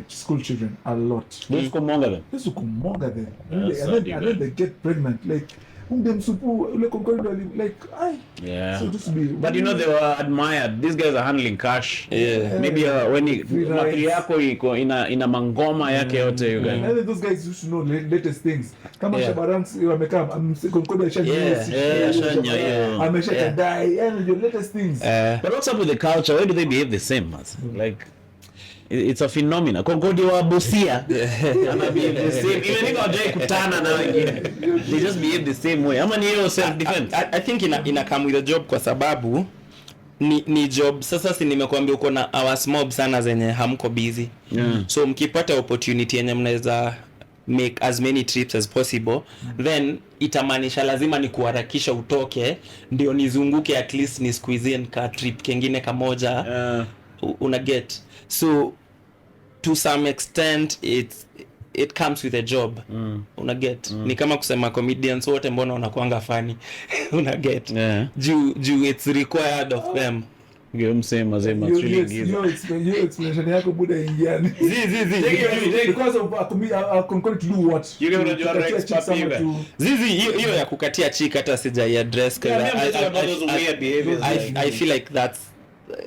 school children a lot. They used to kumonga them. They used to kumonga them. And then they get pregnant. Like, them supu, like, Concordies, like, yeah. So just be, but you know they were admired. These guys are handling cash. Yeah. Maybe when makili yako iko ina mangoma yake yote, you guys. And then those guys used to know latest things. Kama Shabarans wamekaa, Concordies ameshaka die, and your latest things. But what's up with the culture? Why do they behave the same? Like, it's a phenomenon. Concordia wa Busia ana behave the same. Even if hawajai kutana na wengine, they just behave the same way. Ama ni hiyo self defense. I think ina come with a job kwa sababu ni job. Sasa si nimekuambia uko na hours mob sana zenye hamko busy. So mkipata opportunity yenye mnaweza make as many trips as possible, then itamaanisha lazima ni kuharakisha utoke ndio nizunguke at least ni squeeze in ka trip kingine kamoja. Una get. So to some extent it comes with a job. Una get. Ni kama kusema comedians wote mbona wanakuanga funny. Una get. Juu it's required of them. Msema your explanation yako buda ingiani. Because of Concord to do what? You know your ex papi hiyo ya kukatia chick hata sijai address because I feel like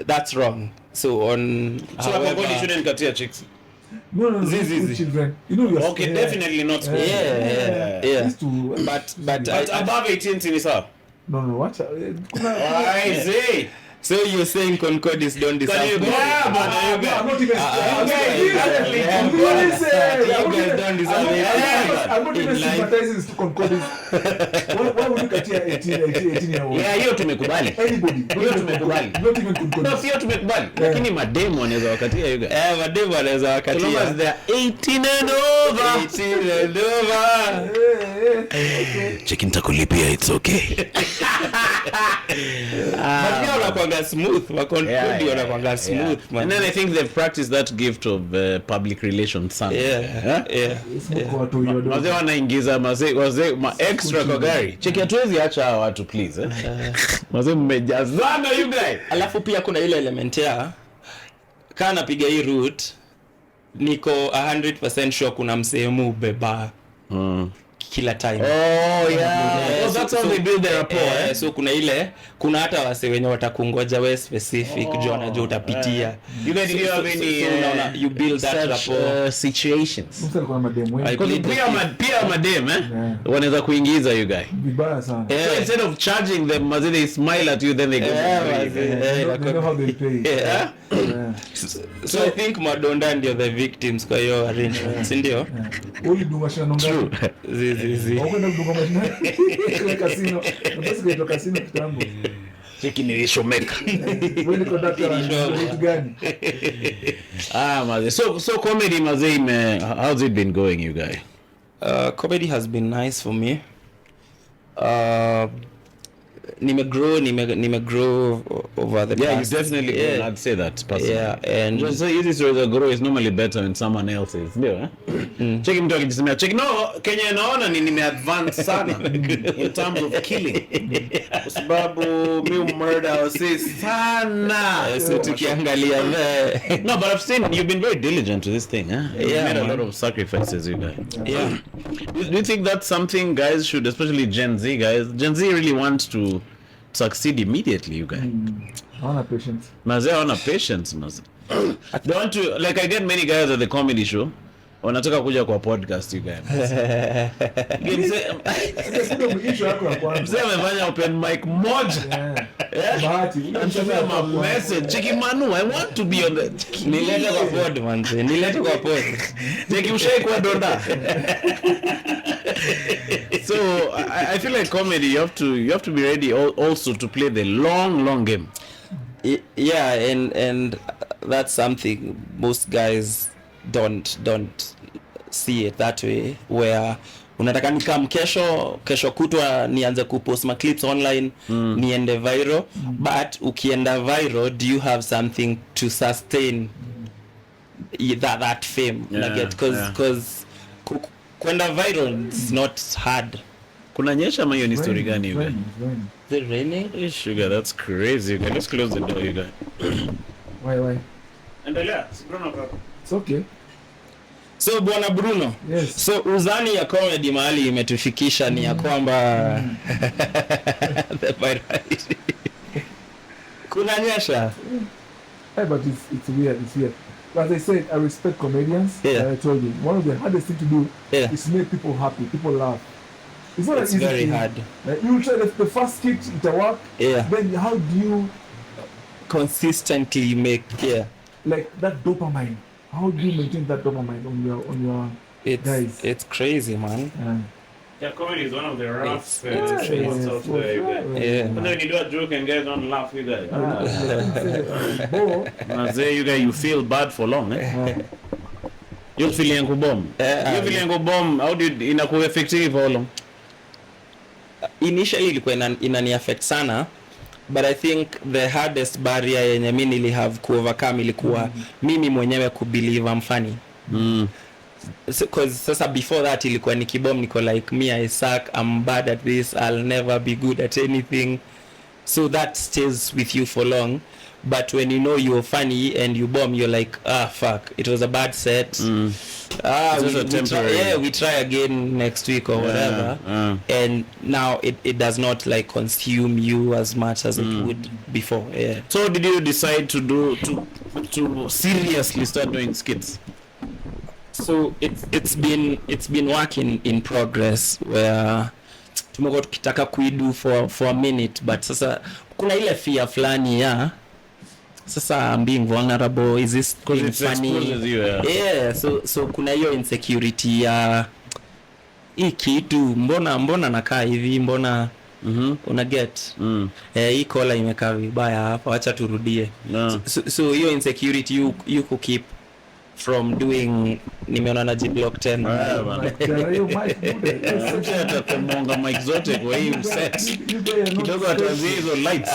that's wrong. So Concord shouldn't katia chicks. No, children. You know you're okay, definitely not school. Yeah. But above 18 is up. No, what? I say. So you're saying Concordies don't deserve it? Yeah, I'm not even. You guys don't deserve it. I'm not even sympathizing to Concordies. Why would you katia 18 year old? Yeah, hiyo tumekubali. Anybody. Hiyo tumekubali. Not even Concordies. No, hiyo tumekubali. Lakini mademo wanaweza wakatia hiyo guys. Mademo wanaweza wakatia. So long as they are 18 and over. 18 and over. Check nitakulipia, it's okay. But wanakuanga smooth, wakontrol wanakuanga smooth, man. And then I think they've practiced that gift of public relations sana. Wazee wanaingiza wazee extra kwa gari. Cheki hatuwezi acha hawa watu please. Wazee mmejazana you guys. Alafu pia kuna ile element ya kana napiga hii route niko 100% sure kuna msehemu beba kila time. Oh yeah. That's how they build their rapport. So kuna hata wase wenye watakungoja we specific juu anajua utapitia. You guys do have any you build that rapport situations. Msali kwa madem wewe. Because pia madem wanaweza kuingiza you guys. Vibaya sana. So instead of charging them as they smile at you then they go. They know how they pay. So I think madonda ndio the victims kwa hiyo arrangement, ndio? Uli dunga shana ngapi? Zizi. Wakwenda dunga mashina. Kwa casino. Napasi kwa casino kitambo. Cheki nilishomeka. Wewe ni conductor kitu gani? Maze. So comedy maze how's it been going you guys? Comedy has been nice for me. Nimegrow over the past. You definitely grown. I'd say that personally. Yeah, and just so easy stories to grow is normally better when someone else is. Ndio Check mtu akijisemea check no Kenya naona nime advance sana in terms of killing. Kwa sababu mi murder was sana. So tukiangalia No, but I've seen you've been very diligent to this thing, You've made a lot of sacrifices, you guys. Yeah. Do you think that's something guys should, especially Gen Z guys? Gen Z really wants to succeed immediately, you guys. Hawana patience. Maze hawana patience, maze. They want to, like I get many guys at the comedy show. Wanataka kuja kwa podcast, you guys. Mzee amefanya open mic moja. Bahati. Anasema message. Cheki Manu, I want to be on the... Nilete kwa pod manze. Nilete kwa pod. Cheki ushai kwa donda. So I feel like comedy you have to be ready also to play the long game. Yeah, and that's something most guys don't see it that way, where unataka nikam kesho kutwa nianze kupost ma clips online niende viral, but ukienda viral do you have something to sustain that fame? Because kwenda viral is not hard. Kuna nyesha ama hiyo ni story gani you guys? Is it raining? Sugar, that's crazy. Okay, let's close the door you guys. Why? Endelea. Bruno. It's okay. So bwana Bruno. Yes. So uzani ya comedy mahali imetufikisha ni ya kwamba the virality. Kuna nyesha. Hey, but it's weird. As I said, I respect comedians. Yeah. I told you, one of the hardest things to do is make people happy, people laugh. It's not It's an easy very thing. hard. You try the first skit, it'll work. Yeah. Then how do you consistently make like that dopamine? How do you maintain that dopamine on your guys? It's crazy, man. Yeah, comedy is one of the rough it's things out there, you guys. Yeah. And then when you do a joke and guys don't laugh, you guys. Say, You guys, you feel bad for long, You're feeling a bomb. You're feeling a bomb. How did inaku effective for long? Initially ilikuwa inani affect sana, but I think the hardest barrier yenye mimi nili have ku overcome ilikuwa mimi mwenyewe ku believe I'm funny. So, cause sasa before that ilikuwa nikibom niko like me I suck, I'm bad at this, I'll never be good at anything. So that stays with you for long. But when you know you're funny and you bomb, you're like, fuck, it was a bad set. We try again next week or whatever. And now it does not like consume you as much as it would before. Yeah. So did you decide to seriously start doing skits? So it's been work in progress, where tumekuwa tukitaka kuidu for a minute, but sasa kuna ile fear fulani ya sasa I'm being vulnerable, is this being funny? Yeah, so kuna hiyo insecurity ya hii kitu mbona nakaa hivi, mbona una get hii kola imekaa vibaya hapa, acha turudie. So hiyo insecurity you could keep from doing, nimeona na G-Block 10. you might do that. Atakumonga mic zote kwa hii set. Kidogo atazia hizo lights.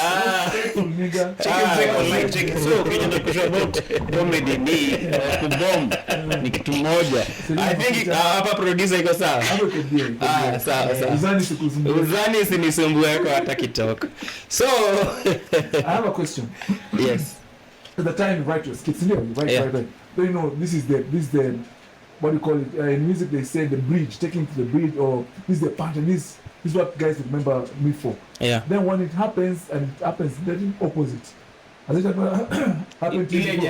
Check. So kwenye nakusha about comedy ni kubomb ni kitu moja. I think hapa producer iko sawa. Sawa. Uzani sinisumbue kwa hata kitoko. So I have a question. Yes. At the time you write your skits, you write. So you know this is the what do you call it? In music, they say the bridge, taking to the bridge, or this is the punch, and this is what guys remember me for. Yeah. Then when it happens, then opposite. As it happened to you.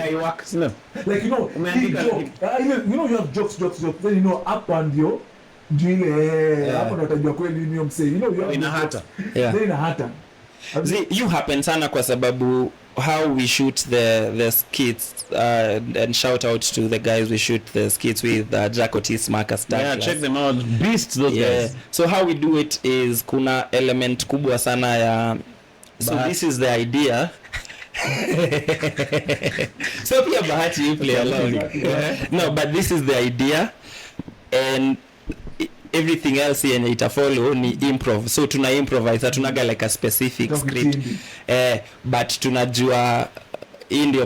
Like, you know, you have jokes. Then, you know, up and yo, up and watajua kweli ni msee. You know, you have in a hata. Yeah. Then in a hata. See, you happen sana kwa sababu how we shoot the skits and shout out to the guys we shoot the skits with Jack Otis, Marcus Douglas. Yeah, check them out. Beasts, those guys. So how we do it is kuna element kubwa sana ya so this is the idea. So pia bahati you play along. No, but this is the idea and everything else yenye itafollow ni improv. So tuna improvise, tunaga like a specific script. But tunajua hii ndio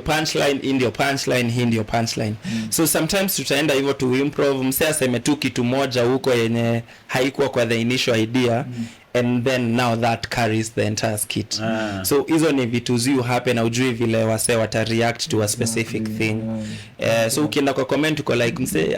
punchline. So sometimes tutaenda hivyo to improv, msee aseme tu kitu moja huko yenye haikuwa kwa the initial idea. And then now that carries the entire skit. So hizo ni vitu zi happen na ujui vile wase wata react to a specific thing. So ukienda kwa comment uko like mse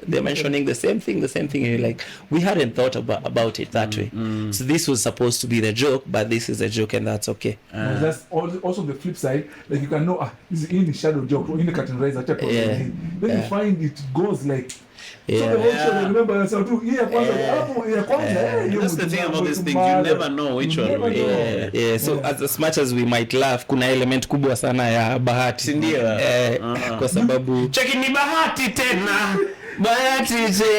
they're mentioning the same thing you're like we hadn't thought about it that way. So this was supposed to be the joke, but this is a joke and that's okay. That's also the flip side. Like you can know this is in the shadow joke or in the curtain raiser. Then you find it goes like so the whole show, remember yourself too. That's the thing about these things. You never know which one will be. So as much as we might laugh, kuna element kubwa sana ya bahati. Sindio? Kwa sababu cheki ni bahati tena. Machozi.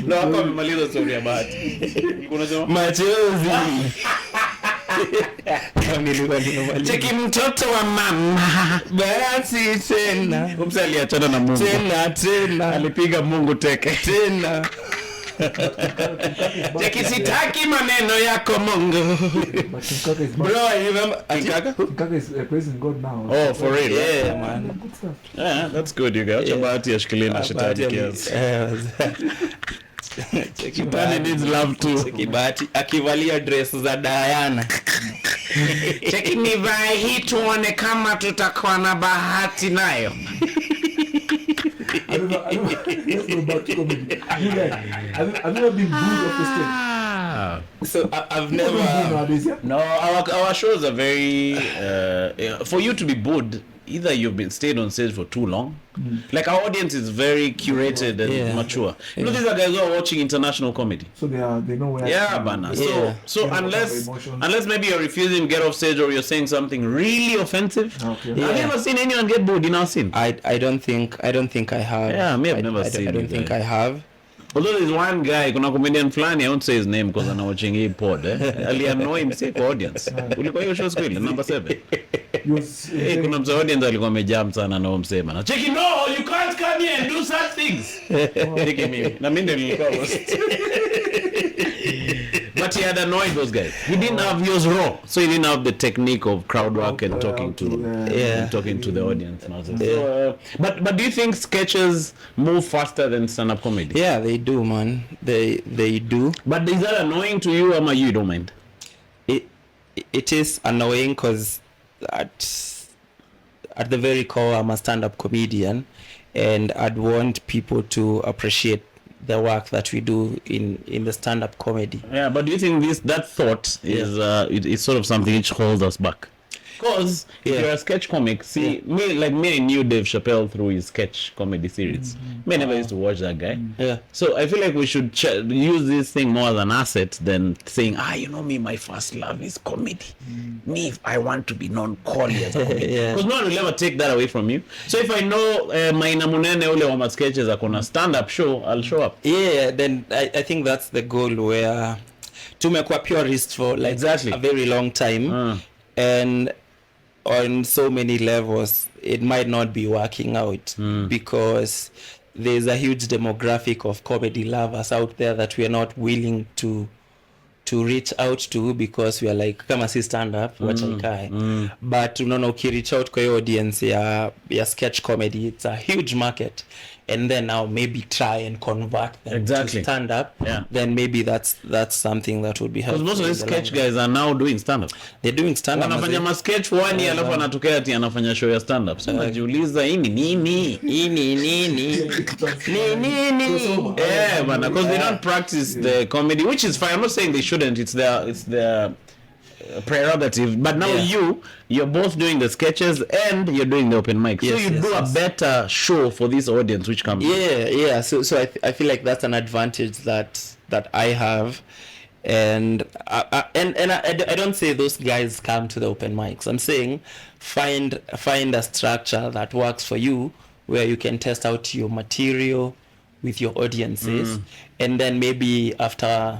No, hapa nimaliza story ya bahati. Unasema machozi. Cheki mtoto wa mama bahati tena. Umse aliachana na Mungu Tena alipiga Mungu teke tena. Cheki sitaki maneno yako Mungu. Bro, I remember Kaka is praising God now. Oh, for real? Yeah, man. Good stuff. Yeah, that's good, you guys. Bahati ya shikilia na shetani kiasi. Shetani needs love too. Cheki bahati akivalia dress za Diana. Cheki nivae hii tuone kama tutakuwa na bahati nayo. I don't know. Let's go back to comedy. You guys, I've never been booed off the stage. So I've never. No, our shows are very. For you to be booed, either you've been stayed on stage for too long. Like our audience is very curated and mature. You know, these are guys who are watching international comedy. So they know where. Yeah, bana. So unless maybe you're refusing to get off stage or you're saying something really offensive. Okay. Have you ever seen anyone get booed in our scene? I don't think I have. Yeah, me I've never seen. I don't think I have. Although there's one guy, kuna comedian flani, I won't say his name because I'm watching hii pod. Aliannoy msee kwa audience. Ulikuwa hiyo show kweli number 7. Kuna msee audience alikuwa amejam sana na msema. Na cheki no, you can't come here and do such things. Cheki mimi. Na mimi ndio nilikuwa host. But he had annoyed those guys. He didn't have yours raw, so he didn't have the technique of crowd work and talking to the audience. So, but do you think sketches move faster than stand-up comedy? Yeah, they do, man. They do. But is that annoying to you, or you don't mind? It is annoying because at the very core, I'm a stand-up comedian, and I'd want people to appreciate the work that we do in the stand-up comedy. Yeah, but do you think that thought is it's sort of something which holds us back? Because if you're a sketch comic, me I knew Dave Chappelle through his sketch comedy series. Me I never used to watch that guy. Yeah. So I feel like we should use this thing more as an asset than saying, you know me, my first love is comedy. Me, if I want to be known Corey as a comedian. Because no one will ever take that away from you. So if I know Maina Munene ule wa sketches akona stand-up show, I'll show up. Yeah, then I think that's the goal where tumekuwa purist for like a very long time. And on so many levels it might not be working out because there's a huge demographic of comedy lovers out there that we are not willing to reach out to because we are like kama si stand up wacha but unaona ukireach out kwa audience ya sketch comedy, it's a huge market and then now maybe try and convert them to stand up, then maybe that's something that would be helpful. Because most of these sketch guys are now doing stand up. They're doing stand up. Wanafanya ma sketch one year alafu anatokea ati anafanya show ya stand up. So najiuliza hii ni nini? Yeah, man, because they don't practice the comedy, which is fine. I'm not saying they shouldn't. It's their prerogative, but now you're both doing the sketches and you're doing the open mic, so you do a better show for this audience which comes. So I feel like that's an advantage that I have, and I don't say those guys come to the open mics. I'm saying find a structure that works for you, where you can test out your material with your audiences, and then maybe after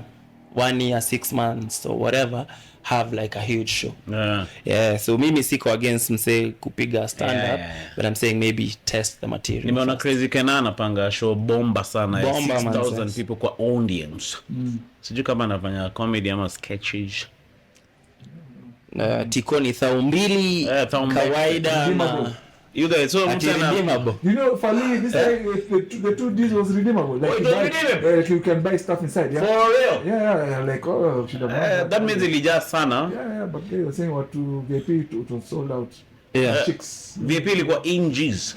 1 year, 6 months or whatever, have like a huge show. So mimi siko against mse kupiga stand up, but I'm saying maybe test the material. Nimeona Crazy Kenana anapanga show bomba sana, 6,000 people kwa audience. Sijui kama anafanya comedy ama sketches. Tikoni 2,000 kawaida ama you guys so redeemable. You know, for me, this the 2 Ds was redeemable. Like you can buy stuff inside. Yeah? For real? Yeah. Like should have that means ilija sana. Yeah, but they were saying what to VIP it was sold out. Chicks. VIP ilikuwa inches.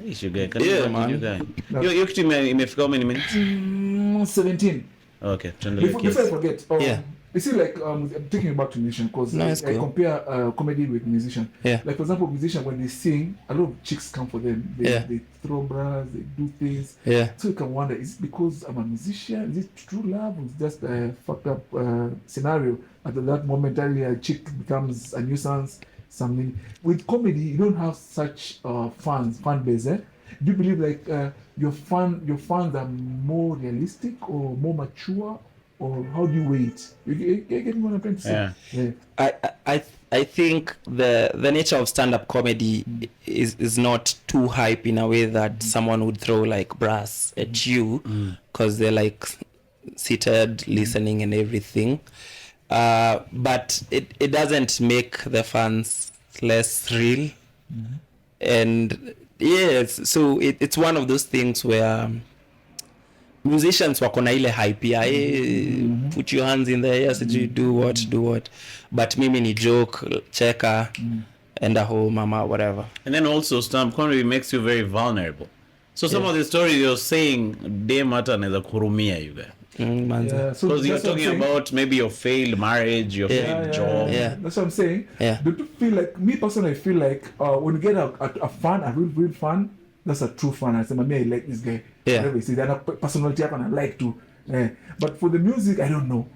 You guys. You guys. Your kitu imefika how many minutes? 17. Okay, before I forget. You see, like I'm thinking about musician because I compare comedy with musician. Like for example, musician when they sing, a lot of chicks come for them. They throw bras, they do things. So you can wonder, is it because I'm a musician? Is it true love? Or is it just a fucked up scenario? At that momentarily, a chick becomes a nuisance. Something with comedy, you don't have such fan base. Do you believe like your fans are more realistic or more mature? Or how do you wait? You get what I'm trying to say? I think the nature of stand-up comedy is not too hype in a way that someone would throw like brass at you because they're like seated listening and everything. But it doesn't make the fans less real. And so it's one of those things where musicians wako na ile hype ya put your hands in the air, so you do what, but mimi ni joke, cheka, enda home mama, whatever. And then also stand-up comedy makes you very vulnerable, so some of the stories you're saying dem hata anaweza kuhurumia you guys. Because you're talking about maybe your failed marriage, your failed job. That's what I'm saying. Do you feel like, me personally, I feel like when you get a fan, a real fan, that's a true fan. I say, I like this guy. Whatever you see, they're not personality and I like to. But for the music, I don't know.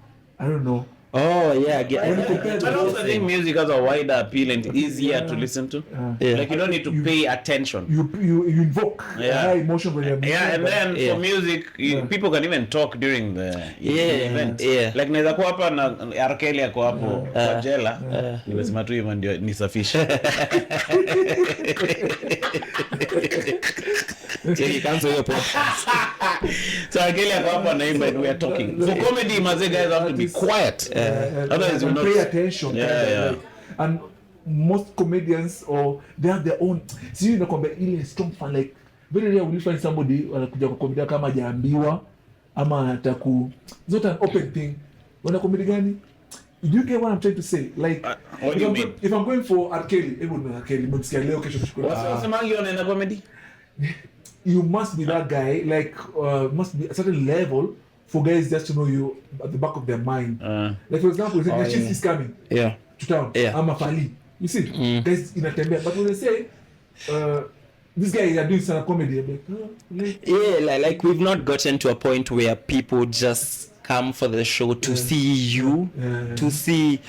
Oh yeah, but also I think music has a wider appeal and easier to listen to. Like you don't need to pay attention. You invoke high emotion when you're and then for music, people can even talk during the event. Like naweza kuwa hapa na Arkeli yako hapo kwa jela, nimesema tu hivyo ndio nisafishe. So Arkeli yako hapo na himba and we are talking. For comedy, maze guys have to be quiet. Otherwise you pay attention. And most comedians they have their own. See, you know, ile strong fan, like very rare will you find somebody anakuja kwa comedy kama hajaambiwa ama anataku. It's not an open thing. Wana comedy gani? Do you get what I'm trying to say? Like, what do you mean? If I'm going for Arkeli, msikia leo kesho kushukuru. What's the mangi on comedy? You must be that guy, like must be a certain level for guys just to know you at the back of their mind. Like for example, the shit is coming to town. I'm a Fali. You see, guys in a tembe. But when they say this guy is doing stand-up comedy, I'm like, like we've not gotten to a point where people just come for the show to see you, to see.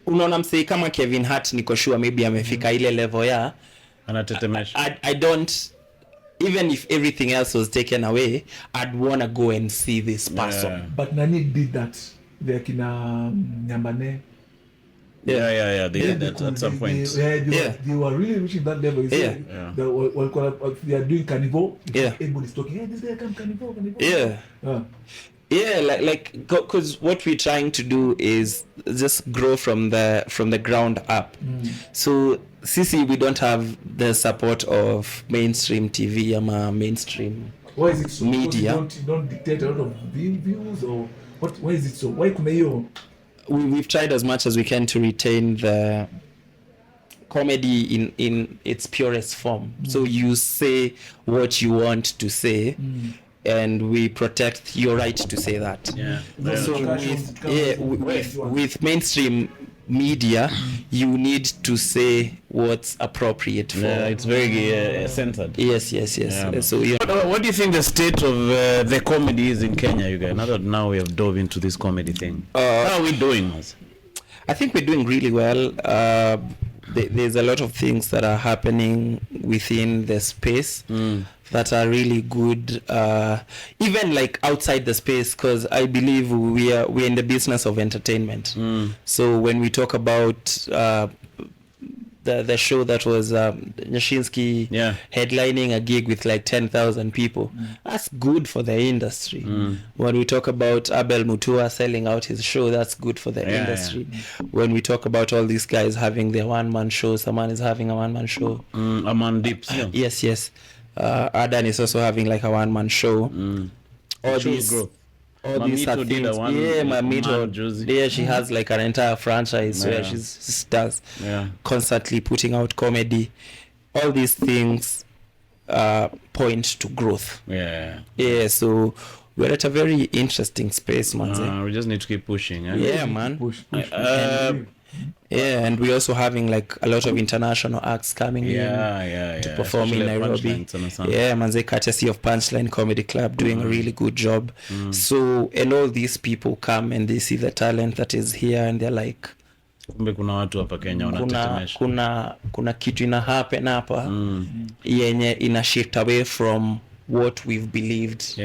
Unaona msee kama Kevin Hart, niko sure maybe amefika ile level ya anatetemesha. I don't. Even if everything else was taken away, I'd want to go and see this person. But Nani did that. They kina Nyambane. They did that at some point. They were really reaching that level. They are doing carnival. Everybody's talking, hey, this guy come carnival. Like because what we're trying to do is just grow from the ground up. So sisi we don't have the support of mainstream TV ama mainstream. Why is it so? Media. You don't dictate a lot of views or what? Why is it so? Why kuna hiyo? We've tried as much as we can to retain the comedy in its purest form. So you say what you want to say, and we protect your right to say that. So with mainstream media, you need to say what's appropriate for. It's very censored. Yes. Yeah. So What do you think the state of the comedy is in Kenya, you guys? Now we have dove into this comedy thing. How are we doing, Mas? I think we're doing really well. There's a lot of things that are happening within the space that are really good, even like outside the space, because I believe we're in the business of entertainment. So when we talk about the show that was Nyashinsky headlining a gig with like 10,000 people, that's good for the industry. When we talk about Abel Mutua selling out his show, that's good for the industry. When we talk about all these guys having their one-man show, someone is having a one-man show. Aman Dips. Yes. Adan is also having like a one-man show. All these growth. All these are things. Mamito, she has like an entire franchise where she does constantly putting out comedy. All these things point to growth. So we're at a very interesting space, man. We just need to keep pushing. Man. Push. And we're also having like a lot of international acts coming in to perform in Nairobi. Manze, courtesy of Punchline Comedy Club doing a really good job. So, and all these people come and they see the talent that is here and they're like, kuna watu hapa Kenya wanatetemesha. Kuna kitu ina happen hapa yenye ina shift away from what we've believed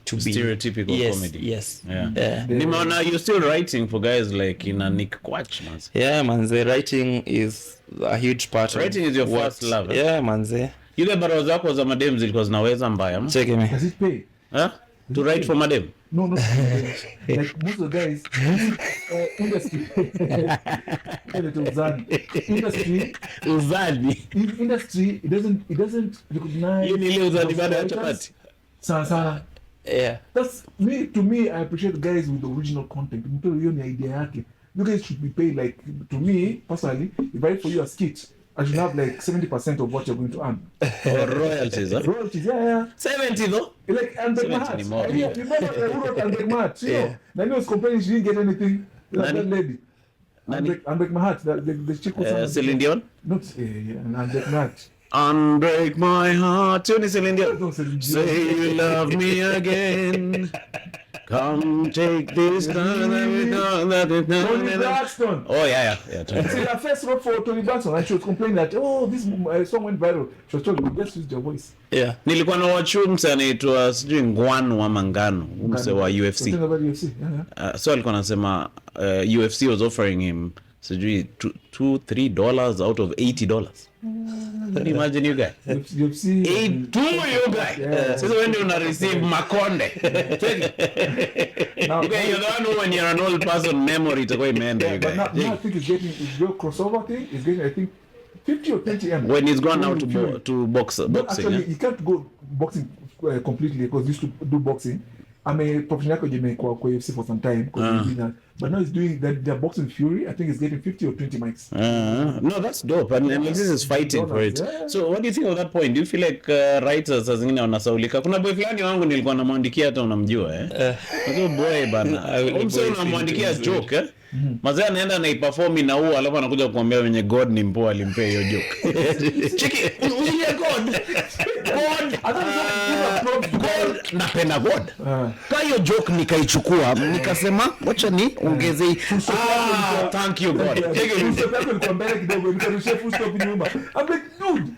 to be stereotypical comedy. Yes. Nimeona you're still writing for guys like Nick Quach, man. Manze, writing is a huge part writing is your first love. Manze. Ile barua zako za madem zilikuwa zinaweza mbaya. Check me. Does it pay? To write for madem? No. Like most of the guys, industry. Industry, it doesn't recognize. You need uzani baada ya chapati. Sana. That's me. To me, I appreciate guys with the original content. You guys should be paid. Like, to me personally, if I write for you a skit, I should have like 70% of what you're going to earn. Or royalties, huh? Royalties, 70 though? Like, and the match. You remember who wrote and the match? Then he was complaining she didn't get anything. That lady. And break my heart. The chick was Celine Dion? Not and break my heart. Unbreak my heart. Tune Celine Dion. No, Celine Dion. Say you love me again. Come take this. Tony Braxton. Oh yeah. See, I first wrote for Tony Braxton and she was complaining that this song went viral. She was told you just use your voice. Nilikuwa na wachumse anaitwa sijui Ngwanu wa Mangano, umse wa UFC. So alikuwa anasema UFC was offering him sijui $2-3 out of $80. Can you imagine you guy? UFC. You guy. So when you receive Makonde. Okay, you're the one who when you're an old person memory to go imeenda you guy. But now I think it's your crossover thing is getting I think 50 or 20 M. When he's gone now to boxing. Actually, you can't go boxing completely because he used to do boxing. I'm a professional kwa UFC for some time. But now he's doing the boxing Fury. I think he's getting 50 or 20 mics. No, that's dope. And this is fighting for it. So what do you think of that point? Do you feel like writers saa zingine wanasaulika? Kuna boy fulani wangu nilikuwa namwandikia hata unamjua Kwa boy bana. Umse unamwandikia joke Mazee anaenda na iperform na huo alafu anakuja kuambia wenye God ni mpoa alimpea hiyo joke. Cheki, usiye God. Napenda God. Kwa hiyo joke nikaichukua, nikasema wacha ni ongeze. Thank you God. I'm like, dude.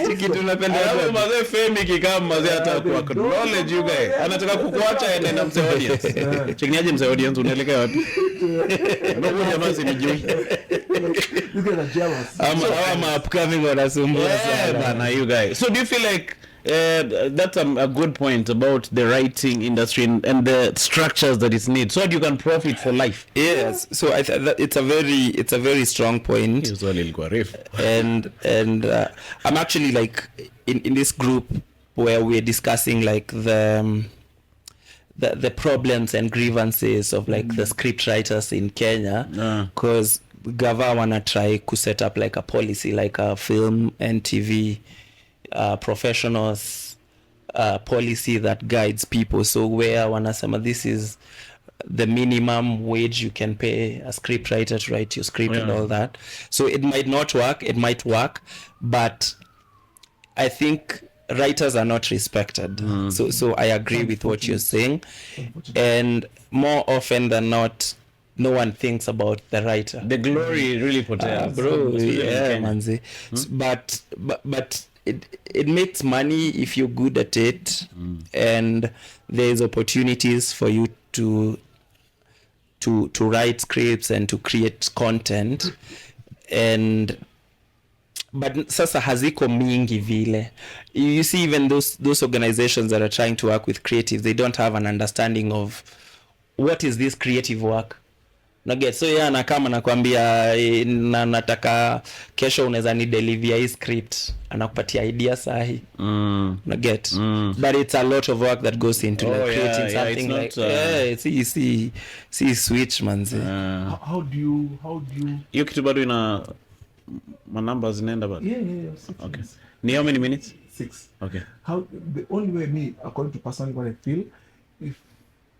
Chiki tunapenda hapo mazee fame kikama mazee hata kwa knowledge you guys. Anataka kukuacha ende na mzee audience. Cheki niaje mzee audience unaelekea wapi? Ndio huyo jamaa simjui. You guys are jealous. I'm upcoming wanasumbua sana you guys. So do you feel like That's a good point about the writing industry and the structures that it needs, so that you can profit for life. Yes, so I that it's a very strong point. And I'm actually like in this group where we're discussing like the problems and grievances of like the script writers in Kenya, because Gava wanna try to set up like a policy, like a film and TV professionals policy that guides people. So where wanasema this is the minimum wage you can pay a script writer to write your script and all that. So it might not work, it might work, but I think writers are not respected. So I agree with what you're saying, and more often than not, no one thinks about the writer. The glory really portrays, bro. Yeah, manzi. But it makes money if you're good at it, and there's opportunities for you to write scripts and to create content, and but sasa haziko mingi vile. You see, even those organizations that are trying to work with creatives, they don't have an understanding of what is this creative work. Naget, so yeye anakama nakwambia nataka kesho unaweza ni deliver hii script, anakupatia idea sahi. Naget, but it's a lot of work that goes into like creating something like see switch manzi. How do you hiyo kitu bado ina manamba zinaenda bado? Yeah. Okay. Ni how many minutes? 6. Okay. How the only way, me according to personally what I feel, if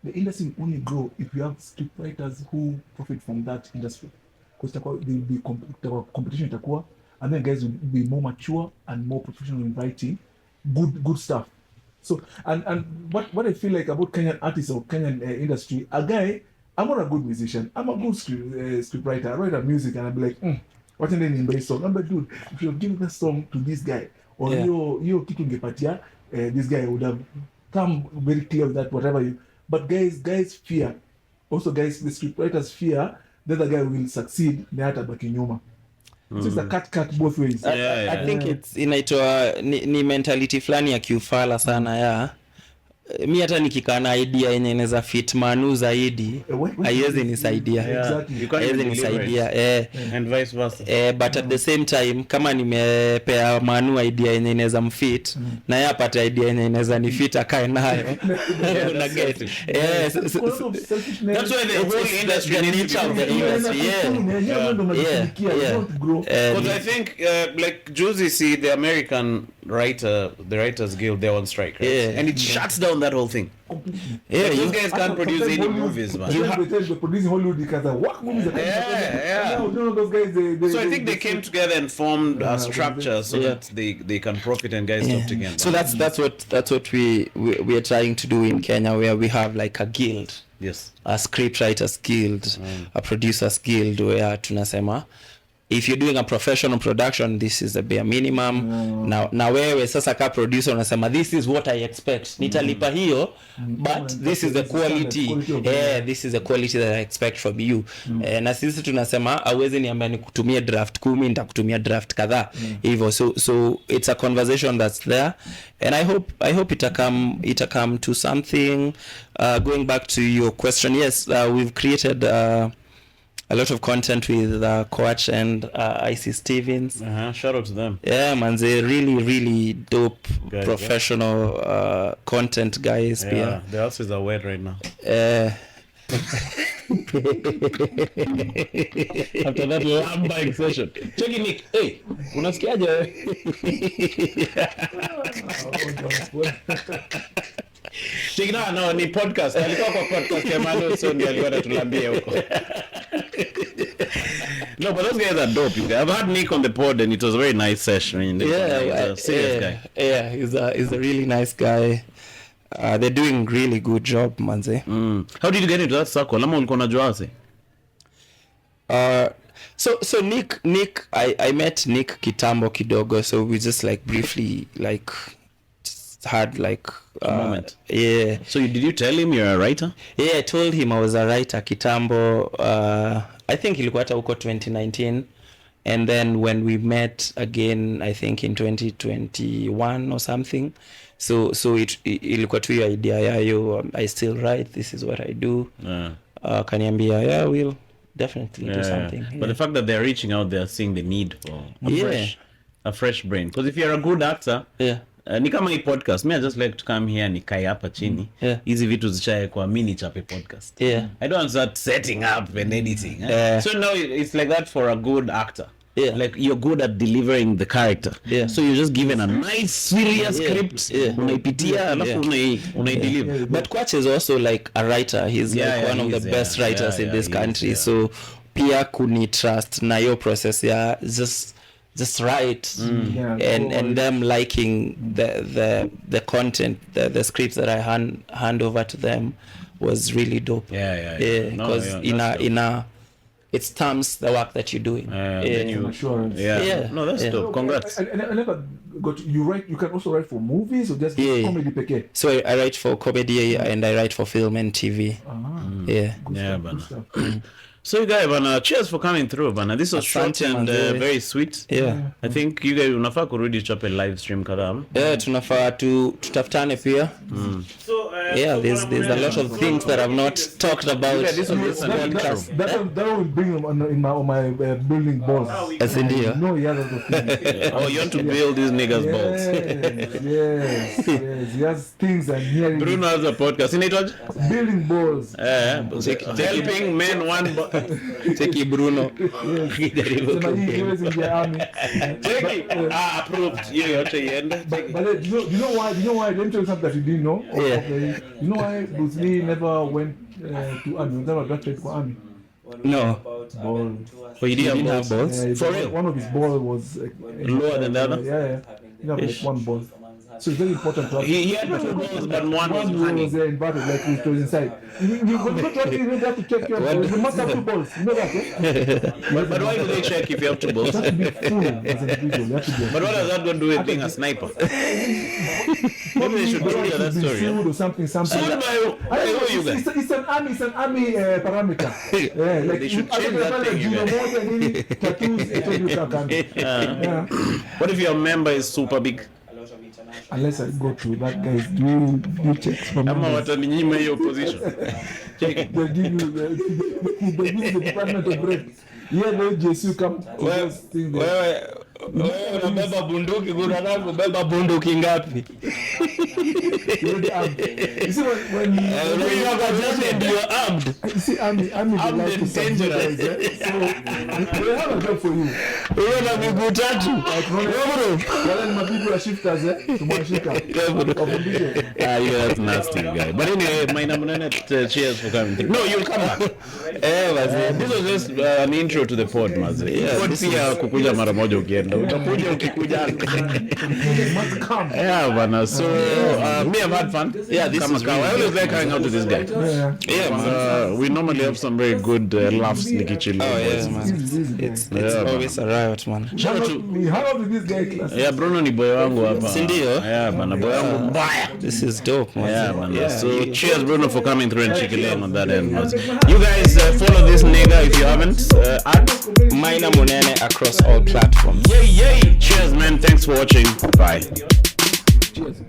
the industry will only grow if you have script writers who profit from that industry, because there will be competition itakuwa, and then guys will be more mature and more professional in writing good stuff. So and what I feel like about Kenyan artists or Kenyan industry, a guy, I'm not a good musician, I'm a good script writer, I write a music and I'll be like, what in the song? I'm like, dude, if you give the song to this guy, or you kitu ngepatia, this guy would have come very clear with that, whatever you. But guys fear. Also, guys, the scriptwriters fear the other guy will succeed. They hata baki nyuma. So it's a cut both ways. I think it's inaitwa ni mentality fulani ya kiufala sana ya. Mi hata nikikaa na idea yenye inaweza fit Manu zaidi, haiwezi nisaidia. Exactly. Haiwezi nisaidia. And vice versa. But at the same time, kama nimepea Manu idea yenye inaweza mfit, na yeye apate idea yenye inaweza nifit akae nayo. Una get. That's why the whole industry needs to grow. Because I think like Josie, see the American the Writers Guild, they're on strike, right? And it shuts down that whole thing. Yeah, those guys can't produce any movies, man. They're producing Hollywood because what movies are those guys, so I think they came together and formed a structure so that they can profit and guys talk together. So that's what we are trying to do in Kenya, where we have like a guild. Yes. A script writers guild, a producers guild, where tunasema if you're doing a professional production, this is the bare minimum. Na wewe sasa ka producer unasema this is what I expect. Nitalipa hiyo, but this is the quality. This is the quality that I expect from you. Na sisi tunasema hauwezi niambia nikutumie draft 10, nitakutumia draft kadhaa. Hivyo so it's a conversation that's there, and I hope it come to something. Going back to your question, yes, we've created a lot of content with Coach and IC Stevens. Shout out to them. Yeah, man, they're really dope guys, professional content guys. Yeah, the houses are wet right now. After that lambing session. Check it, Nick. Hey, unasikiaje? Check no, ni podcast. Alikuwa kwa podcast ya Manu, so ndio alikuwa anatuambia huko. No, but those guys are dope. I've had Nick on the pod and it was a very nice session. He's a serious guy. Yeah, he's a really nice guy. They're doing really good job, manze. How did you get into that circle? Lama ulikuwa unajua wase? So Nick, I met Nick kitambo kidogo, so we just like briefly like had like a moment. Yeah. So did you tell him you're a writer? Yeah, I told him I was a writer kitambo. I think ilikuwa hata huko 2019, And then when we met again, I think in 2021 or something, so ilikuwa tu hiyo idea yayo, I still write, this is what I do. Kaniambia, yeah, we'll definitely do something. But the fact that they're reaching out, they're seeing the need for a fresh brain. Because if you're a good actor, ni kama hii podcast, me I just like to come here nikae hapa chini. Hizi vitu zichae kwa mini chape podcast. I don't want to start setting up and editing. So now it's like that for a good actor. Like you're good at delivering the character. So you're just given a nice serious script. Unaipitia alafu unaideliver. But Kwach is also like a writer. He's like one of the best writers in this country. So pia kuni trust na your process just write and them liking the content, the scripts that I hand over to them was really dope. Because in a it stamps the work that you're doing. Assurance. No, that's dope. Congrats. I never got you write. You can also write for movies or just comedy peke. So I write for comedy and I write for film and TV. So you guys, cheers for coming through, bana. This was short and very sweet. I think you guys unafaa kurudi chope live stream kadhaa. Tunafaa tutafutane pia. So there's a lot of things that I've not talked about. That will bring in my building balls. As in here. No, you want to build these niggas balls. Yes. He has things I'm hearing. Bruno has a podcast. Inaitwaje? Building balls. Helping men one Take Bruno. Approved. But you know why? Let me tell you something that you didn't know. You know why Bruce Lee never went to army? Never drafted for army. No. But he didn't have balls? For real? One of his balls was lower than the other? He had like one ball. So it's very important to have. He had two balls, but one was inverted, like it was inside. You have to check your balls. You must have two balls. You know that, But why do they check if you have two balls? You have to be full as an individual. You have to be but what does that got to do with being a sniper? Maybe they should tell you that story. Or something. Sold by you guys? It's an army parameter. Like they should change that thing, you guys. What if your member is super big? Unless I go to that guy's do checks from Ama wataninyima hiyo position. They give you the Department of Bread. The JSU come to thing there. Wewe unabeba bunduki, guranangu beba bunduki ngapi? You see when you have adjusted, you're armed. You see army and dangerous. So we have a job for you. Wewe na miguu tatu. Wale ni mabibi wa shifters tumwashika. That's nasty guy. But anyway, Maina Munene, cheers for coming through. No, you'll come back. This was just an intro to the pod, maze. Pia kukuja mara moja ukienda. Utakuja ukikuja. Bana. So me have had fun. This is really I always like hanging out with this guy. We normally have some very good laughs nikichili. It's always a riot, man. We hang out with this guy class. Bruno ni boy wangu hapa. Sindio? Bana boy wangu mbaya. This is dope, man. So cheers Bruno for coming through and chikiling on that end. You guys follow this nigga if you haven't at Maina Munene across all platforms. Yay. Cheers man, thanks for watching. Bye. Cheers.